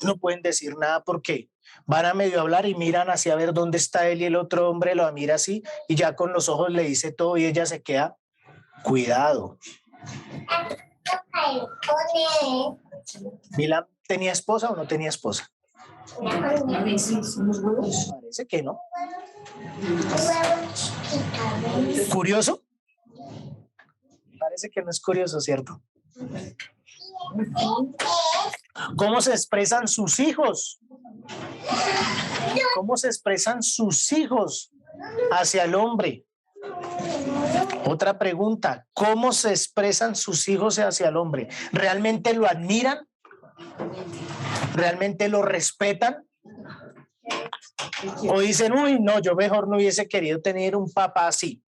No pueden decir nada porque van a medio hablar y miran hacia ver dónde está él, y el otro hombre lo mira así y ya con los ojos le dice todo y ella se queda. Cuidado. ¿Bilán tenía esposa o no tenía esposa? Parece que no. ¿Curioso? Parece que no es curioso, ¿cierto? ¿Cómo se expresan sus hijos? ¿Cómo se expresan sus hijos hacia el hombre? Otra pregunta, ¿cómo se expresan sus hijos hacia el hombre? ¿Realmente lo admiran? ¿Realmente lo respetan? ¿O dicen, uy, no, yo mejor no hubiese querido tener un papá así?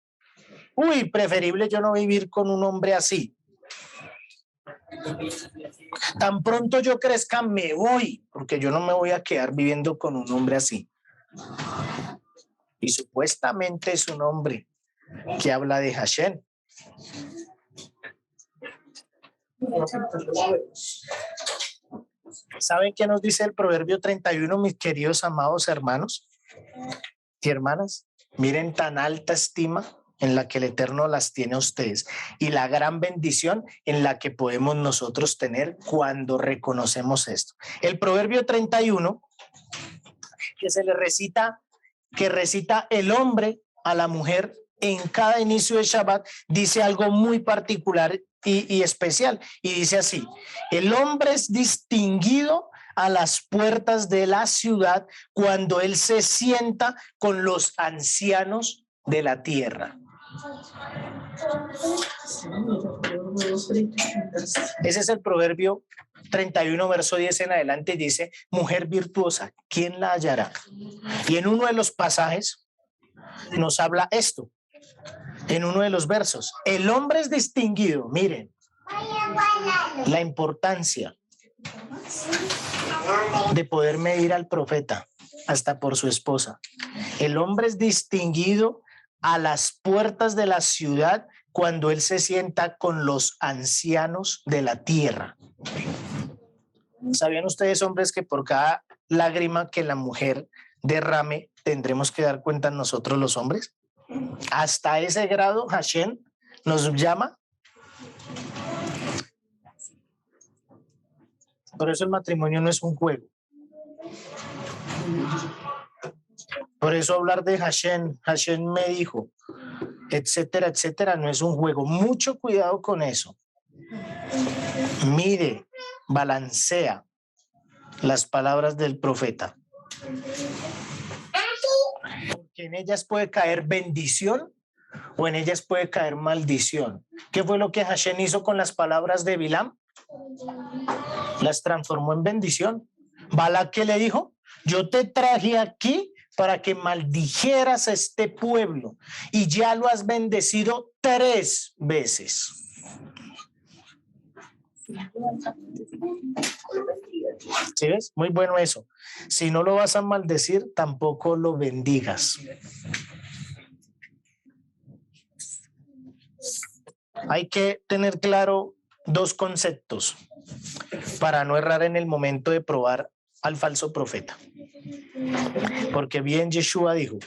Uy, preferible yo no vivir con un hombre así. Tan pronto yo crezca me voy, porque yo no me voy a quedar viviendo con un hombre así. Y supuestamente es un hombre que habla de Hashem. ¿Saben qué nos dice el Proverbio 31, mis queridos amados hermanos y hermanas? Miren tan alta estima en la que el Eterno las tiene a ustedes y la gran bendición en la que podemos nosotros tener cuando reconocemos esto. El Proverbio 31, que se le recita, que recita el hombre a la mujer en cada inicio de Shabbat, dice algo muy particular y especial. Y dice así, el hombre es distinguido a las puertas de la ciudad cuando él se sienta con los ancianos de la tierra. Ese es el Proverbio 31, verso 10 en adelante, dice, mujer virtuosa, ¿quién la hallará? Y en uno de los pasajes nos habla esto, en uno de los versos, el hombre es distinguido, miren, la importancia de poder medir al profeta hasta por su esposa. El hombre es distinguido a las puertas de la ciudad cuando él se sienta con los ancianos de la tierra. ¿Sabían ustedes, hombres, que por cada lágrima que la mujer derrame tendremos que dar cuenta nosotros los hombres? Hasta ese grado Hashem nos llama. Por eso el matrimonio no es un juego. Por eso hablar de Hashem me dijo, etcétera, etcétera, no es un juego. Mucho cuidado con eso. Mire, balancea las palabras del profeta. Porque en ellas puede caer bendición o en ellas puede caer maldición. ¿Qué fue lo que Hashem hizo con las palabras de Bilam? Las transformó en bendición. Balak, ¿qué le dijo? Yo te traje aquí para que maldijeras a este pueblo y ya lo has bendecido 3 veces. ¿Sí ves? Muy bueno eso. Si no lo vas a maldecir, tampoco lo bendigas. Hay que tener claro 2 conceptos para no errar en el momento de probar al falso profeta. Porque bien Yeshua dijo,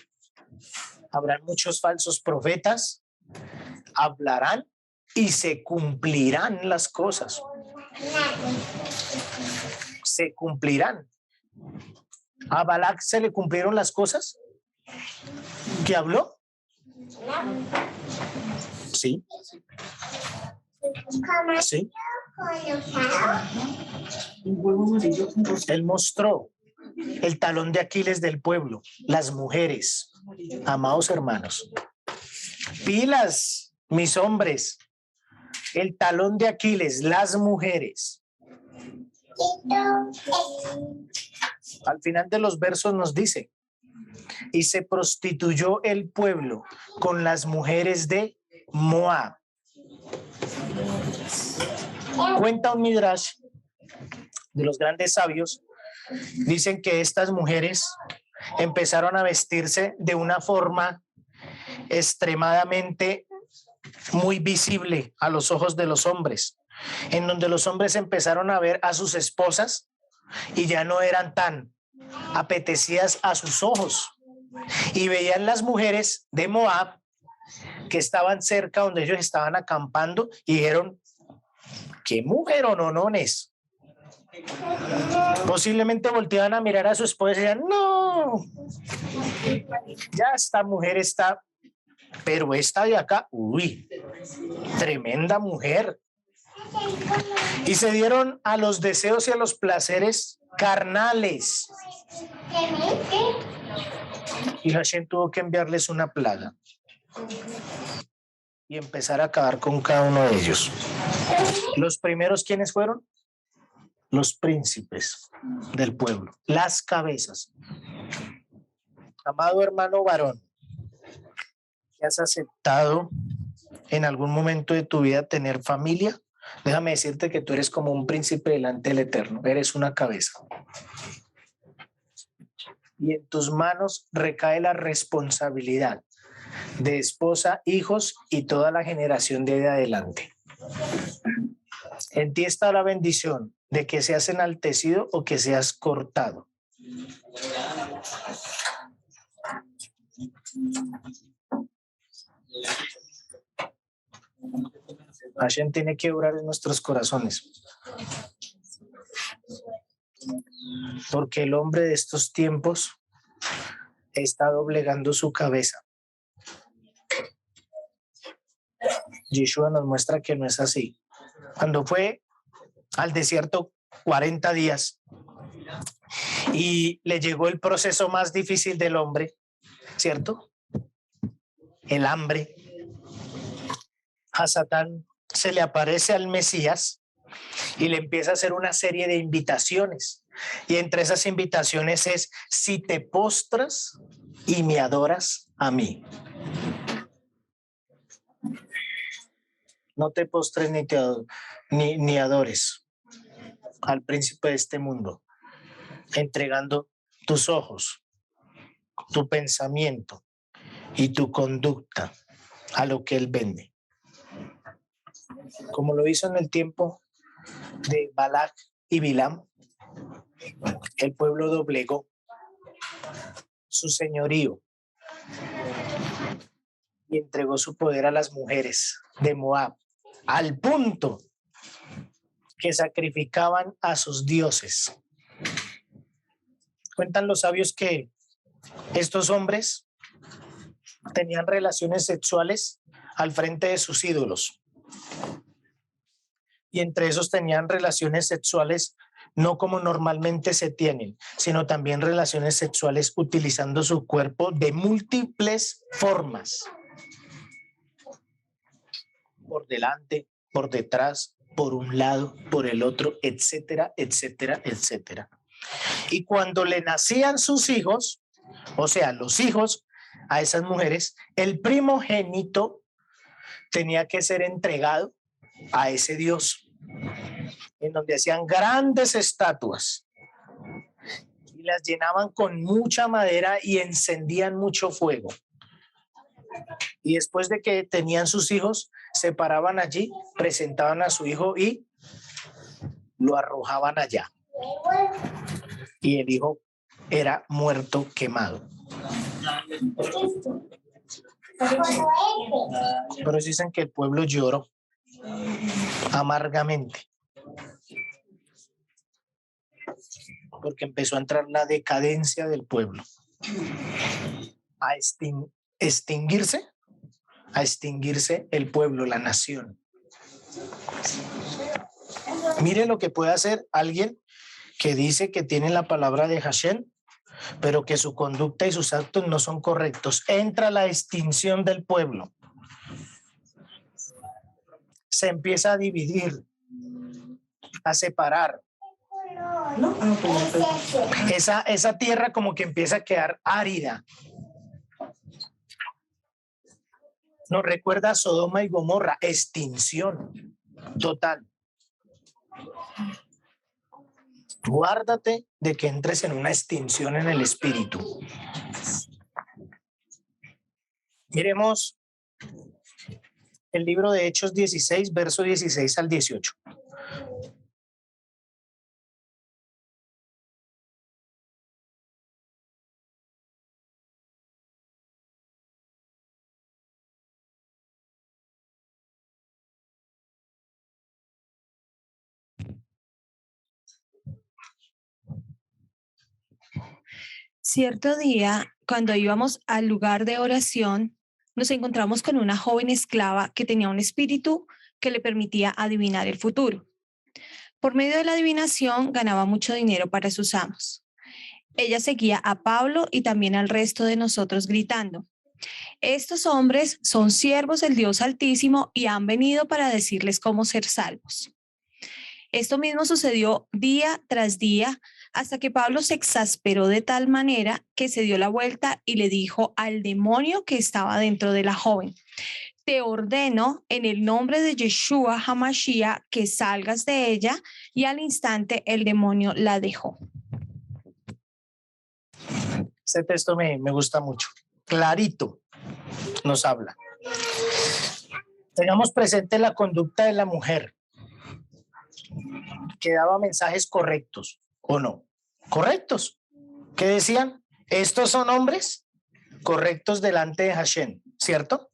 habrán muchos falsos profetas, hablarán y se cumplirán las cosas. Se cumplirán. ¿A Balak se le cumplieron las cosas que habló? Sí. Sí. Él mostró el talón de Aquiles del pueblo, las mujeres. Amados hermanos, pilas, mis hombres, el talón de Aquiles, las mujeres. Al final de los versos nos dice, y se prostituyó el pueblo con las mujeres de Moab. Cuenta un midrash de los grandes sabios, dicen que estas mujeres empezaron a vestirse de una forma extremadamente muy visible a los ojos de los hombres, en donde los hombres empezaron a ver a sus esposas y ya no eran tan apetecidas a sus ojos, y veían las mujeres de Moab que estaban cerca donde ellos estaban acampando y dijeron, ¿qué mujeronones? Posiblemente volteaban a mirar a su esposa y decían, no, ya esta mujer está, pero esta de acá, uy, tremenda mujer. Y se dieron a los deseos y a los placeres carnales. Y Hashem tuvo que enviarles una plaga. y empezar a acabar con cada uno de ellos. Los primeros, ¿quiénes fueron? Los príncipes del pueblo, las cabezas. Amado hermano varón, ¿que has aceptado en algún momento de tu vida tener familia? Déjame decirte que tú eres como un príncipe delante del Eterno, eres una cabeza. Y en tus manos recae la responsabilidad de esposa, hijos y toda la generación de adelante. En ti está la bendición de que seas enaltecido o que seas cortado. Hashem tiene que obrar en nuestros corazones. Porque el hombre de estos tiempos está doblegando su cabeza. Yeshua nos muestra que no es así. Cuando fue al desierto 40 días y le llegó el proceso más difícil del hombre, ¿cierto? El hambre. A Satán se le aparece al Mesías y le empieza a hacer una serie de invitaciones. Y entre esas invitaciones es: si te postras y me adoras a mí. No te postres ni adores al príncipe de este mundo, entregando tus ojos, tu pensamiento y tu conducta a lo que él vende. Como lo hizo en el tiempo de Balac y Bilam, el pueblo doblegó su señorío y entregó su poder a las mujeres de Moab, al punto que sacrificaban a sus dioses. Cuentan los sabios que estos hombres tenían relaciones sexuales al frente de sus ídolos. Y entre esos tenían relaciones sexuales no como normalmente se tienen, sino también relaciones sexuales utilizando su cuerpo de múltiples formas. Por delante, por detrás, por un lado, por el otro, etcétera, etcétera, etcétera. Y cuando le nacían sus hijos, o sea, los hijos a esas mujeres, el primogénito tenía que ser entregado a ese dios, en donde hacían grandes estatuas y las llenaban con mucha madera y encendían mucho fuego. Y después de que tenían sus hijos, se paraban allí, presentaban a su hijo y lo arrojaban allá. Y el hijo era muerto, quemado. Pero dicen que el pueblo lloró amargamente, porque empezó a entrar la decadencia del pueblo, a extinguirse el pueblo, la nación. Mire lo que puede hacer alguien que dice que tiene la palabra de Hashem, pero que su conducta y sus actos no son correctos. Entra la extinción del pueblo. Se empieza a dividir, a separar. Esa tierra como que empieza a quedar árida. Nos recuerda a Sodoma y Gomorra, extinción total. Guárdate de que entres en una extinción en el espíritu. Miremos el libro de Hechos 16, verso 16 al 18. Cierto día, cuando íbamos al lugar de oración, nos encontramos con una joven esclava que tenía un espíritu que le permitía adivinar el futuro. Por medio de la adivinación ganaba mucho dinero para sus amos. Ella seguía a Pablo y también al resto de nosotros gritando: Estos hombres son siervos del Dios Altísimo y han venido para decirles cómo ser salvos. Esto mismo sucedió día tras día hasta que Pablo se exasperó de tal manera que se dio la vuelta y le dijo al demonio que estaba dentro de la joven: te ordeno en el nombre de Yeshua HaMashiach que salgas de ella, y al instante el demonio la dejó. Este texto me gusta mucho. Clarito nos habla. Tengamos presente la conducta de la mujer, que daba mensajes correctos, ¿o no? Correctos. ¿Qué decían? Estos son hombres correctos delante de Hashem, ¿cierto?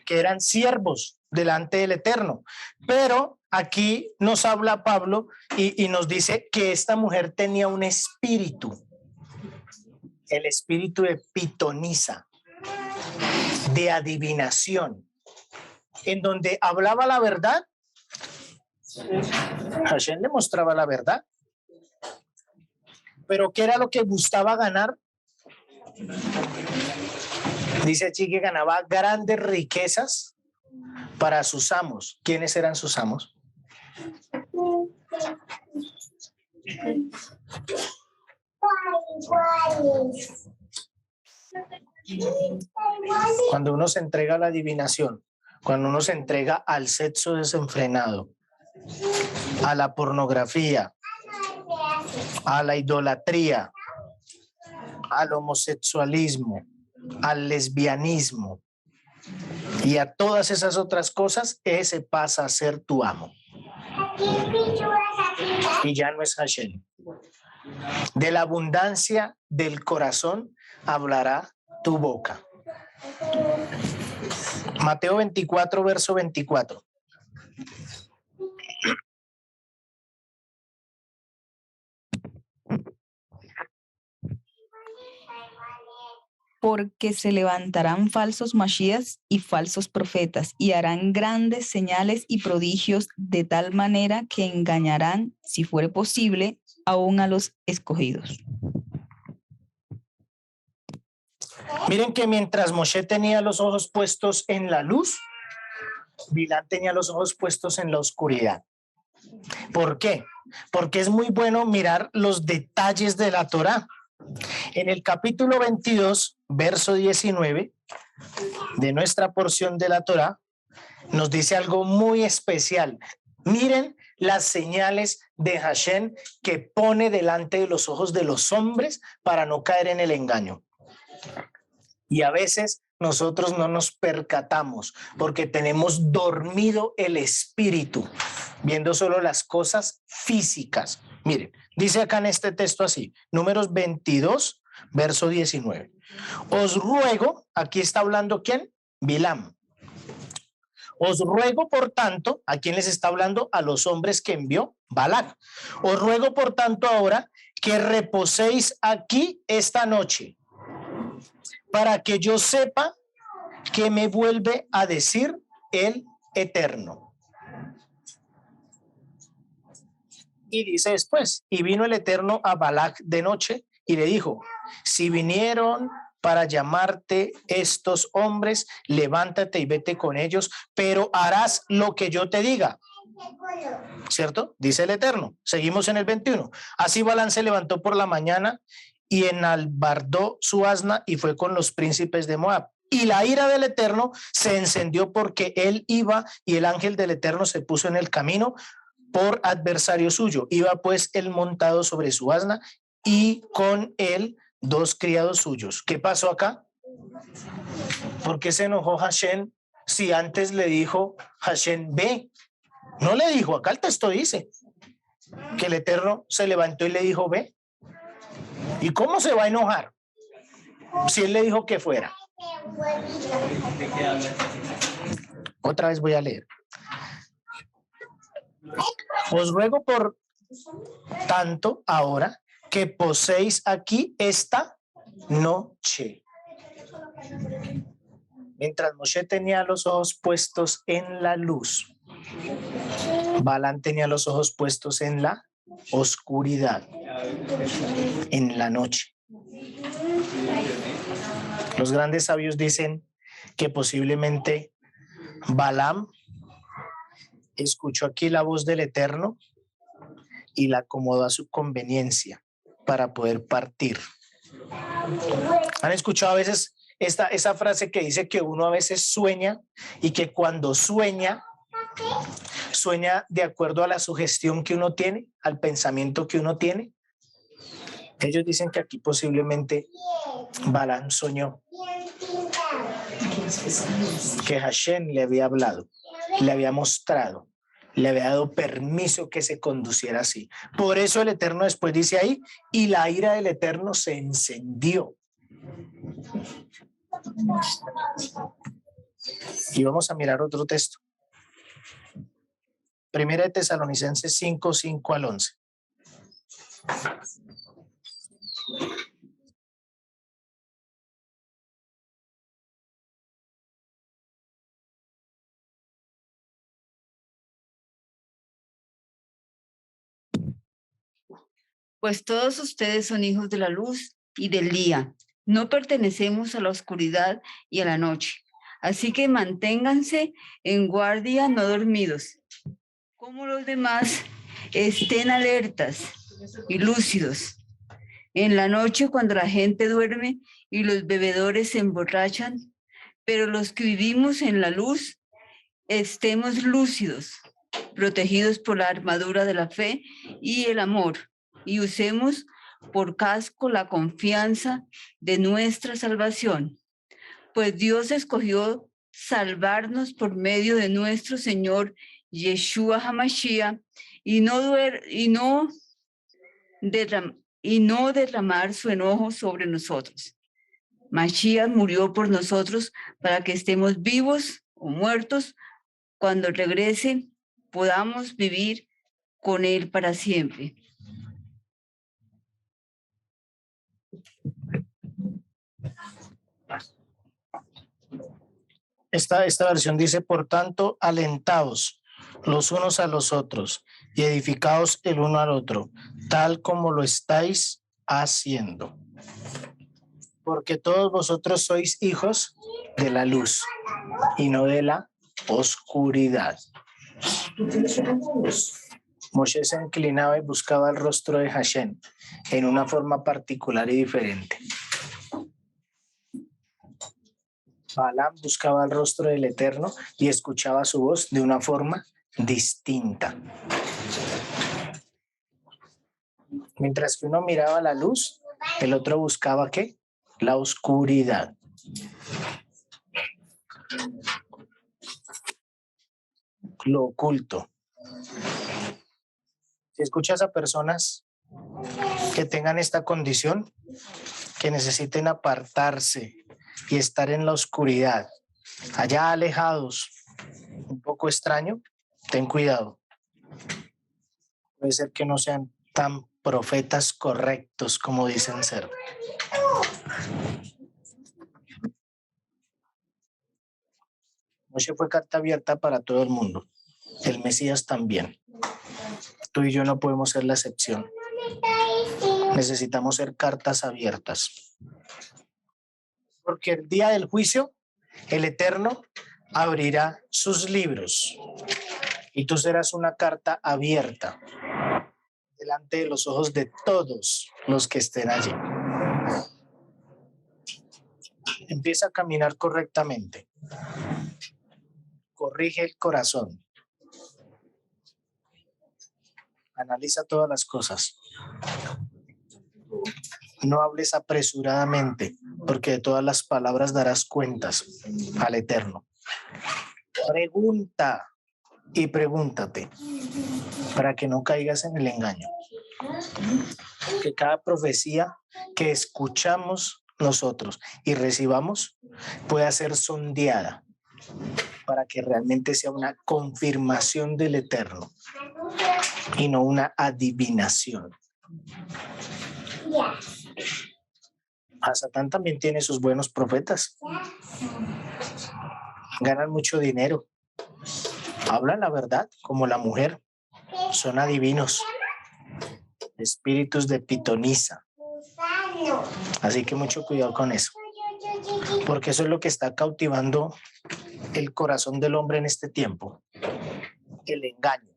Que eran siervos delante del Eterno. Pero aquí nos habla Pablo y nos dice que esta mujer tenía un espíritu, el espíritu de pitonisa, de adivinación, en donde hablaba la verdad, Hashem le mostraba la verdad. Pero ¿qué era lo que gustaba ganar? Dice allí que ganaba grandes riquezas para sus amos. ¿Quiénes eran sus amos? Cuando uno se entrega a la adivinación, cuando uno se entrega al sexo desenfrenado, a la pornografía, a la idolatría, al homosexualismo, al lesbianismo y a todas esas otras cosas, ese pasa a ser tu amo. Y ya no es Hashem. De la abundancia del corazón hablará tu boca. Mateo 24, verso 24. Porque se levantarán falsos Mashiachs y falsos profetas, y harán grandes señales y prodigios, de tal manera que engañarán, si fuere posible, aún a los escogidos. Miren que mientras Moshe tenía los ojos puestos en la luz, Bilán tenía los ojos puestos en la oscuridad. ¿Por qué? Porque es muy bueno mirar los detalles de la Torá. En el capítulo 22, verso 19 de nuestra porción de la Torá, nos dice algo muy especial. Miren las señales de Hashem que pone delante de los ojos de los hombres para no caer en el engaño. Y a veces nosotros no nos percatamos porque tenemos dormido el espíritu, viendo solo las cosas físicas. Miren, dice acá en este texto así, Números 22, verso 19. Os ruego, aquí está hablando ¿quién? Bilam. Os ruego, por tanto, ¿a quién les está hablando? A los hombres que envió Balac. Os ruego, por tanto, ahora que reposéis aquí esta noche, para que yo sepa que me vuelve a decir el Eterno. Y dice después, y vino el Eterno a Balac de noche y le dijo, si vinieron para llamarte estos hombres, levántate y vete con ellos, pero harás lo que yo te diga. ¿Cierto? Dice el Eterno. Seguimos en el 21. Así Balán se levantó por la mañana y enalbardó su asna y fue con los príncipes de Moab. Y la ira del Eterno se encendió porque él iba y el ángel del Eterno se puso en el camino por adversario suyo. Iba pues él montado sobre su asna y con él 2 criados suyos. ¿Qué pasó acá? ¿Por qué se enojó Hashem si antes le dijo Hashem ve? No le dijo, acá el texto dice que el Eterno se levantó y le dijo ve. ¿Y cómo se va a enojar si él le dijo que fuera? Otra vez voy a leer. Os ruego por tanto ahora que poseéis aquí esta noche. Mientras Moshe tenía los ojos puestos en la luz, Balán tenía los ojos puestos en la oscuridad, en la noche. Los grandes sabios dicen que posiblemente Balaam escuchó aquí la voz del Eterno y la acomodó a su conveniencia para poder partir. ¿Han escuchado a veces esa frase que dice que uno a veces sueña y que cuando sueña de acuerdo a la sugestión que uno tiene, al pensamiento que uno tiene? Ellos dicen que aquí posiblemente Balaam soñó que Hashem le había hablado, le había mostrado, le había dado permiso que se conduciera así. Por eso el Eterno después dice ahí, y la ira del Eterno se encendió. Y vamos a mirar otro texto. Primera de Tesalonicenses 5, 5 al 11. Pues todos ustedes son hijos de la luz y del día. No pertenecemos a la oscuridad y a la noche. Así que manténganse en guardia, no dormidos. Como los demás, estén alertas y lúcidos. En la noche, cuando la gente duerme y los bebedores se emborrachan, pero los que vivimos en la luz, estemos lúcidos, protegidos por la armadura de la fe y el amor, y usemos por casco la confianza de nuestra salvación. Pues Dios escogió salvarnos por medio de nuestro Señor Yeshua HaMashiach y no derramar su enojo sobre nosotros. Mashiach murió por nosotros para que estemos vivos o muertos. Cuando regrese, podamos vivir con Él para siempre. Esta versión dice, por tanto, alentaos los unos a los otros y edificaos el uno al otro, tal como lo estáis haciendo. Porque todos vosotros sois hijos de la luz y no de la oscuridad. Moshe se inclinaba y buscaba el rostro de Hashem en una forma particular y diferente. Balaam buscaba el rostro del Eterno y escuchaba su voz de una forma distinta. Mientras que uno miraba la luz, el otro buscaba ¿qué? La oscuridad. Lo oculto. Si escuchas a personas que tengan esta condición, que necesiten apartarse y estar en la oscuridad, allá alejados, un poco extraño, ten cuidado. Puede ser que no sean tan profetas correctos como dicen ser. Moshe fue carta abierta para todo el mundo. El Mesías también. Tú y yo no podemos ser la excepción. Necesitamos ser cartas abiertas. Porque el día del juicio, el Eterno abrirá sus libros y tú serás una carta abierta delante de los ojos de todos los que estén allí. Empieza a caminar correctamente. Corrige el corazón. Analiza todas las cosas. No hables apresuradamente, porque de todas las palabras darás cuentas al Eterno. Pregunta y pregúntate para que no caigas en el engaño. Que cada profecía que escuchamos nosotros y recibamos pueda ser sondeada para que realmente sea una confirmación del Eterno y no una adivinación. Satán también tiene sus buenos profetas. Ganan mucho dinero. Hablan la verdad como la mujer. Son adivinos. Espíritus de pitonisa. Así que mucho cuidado con eso. porque eso es lo que está cautivando el corazón del hombre en este tiempo. El engaño,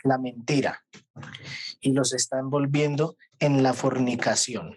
la mentira, y los está envolviendo en la fornicación.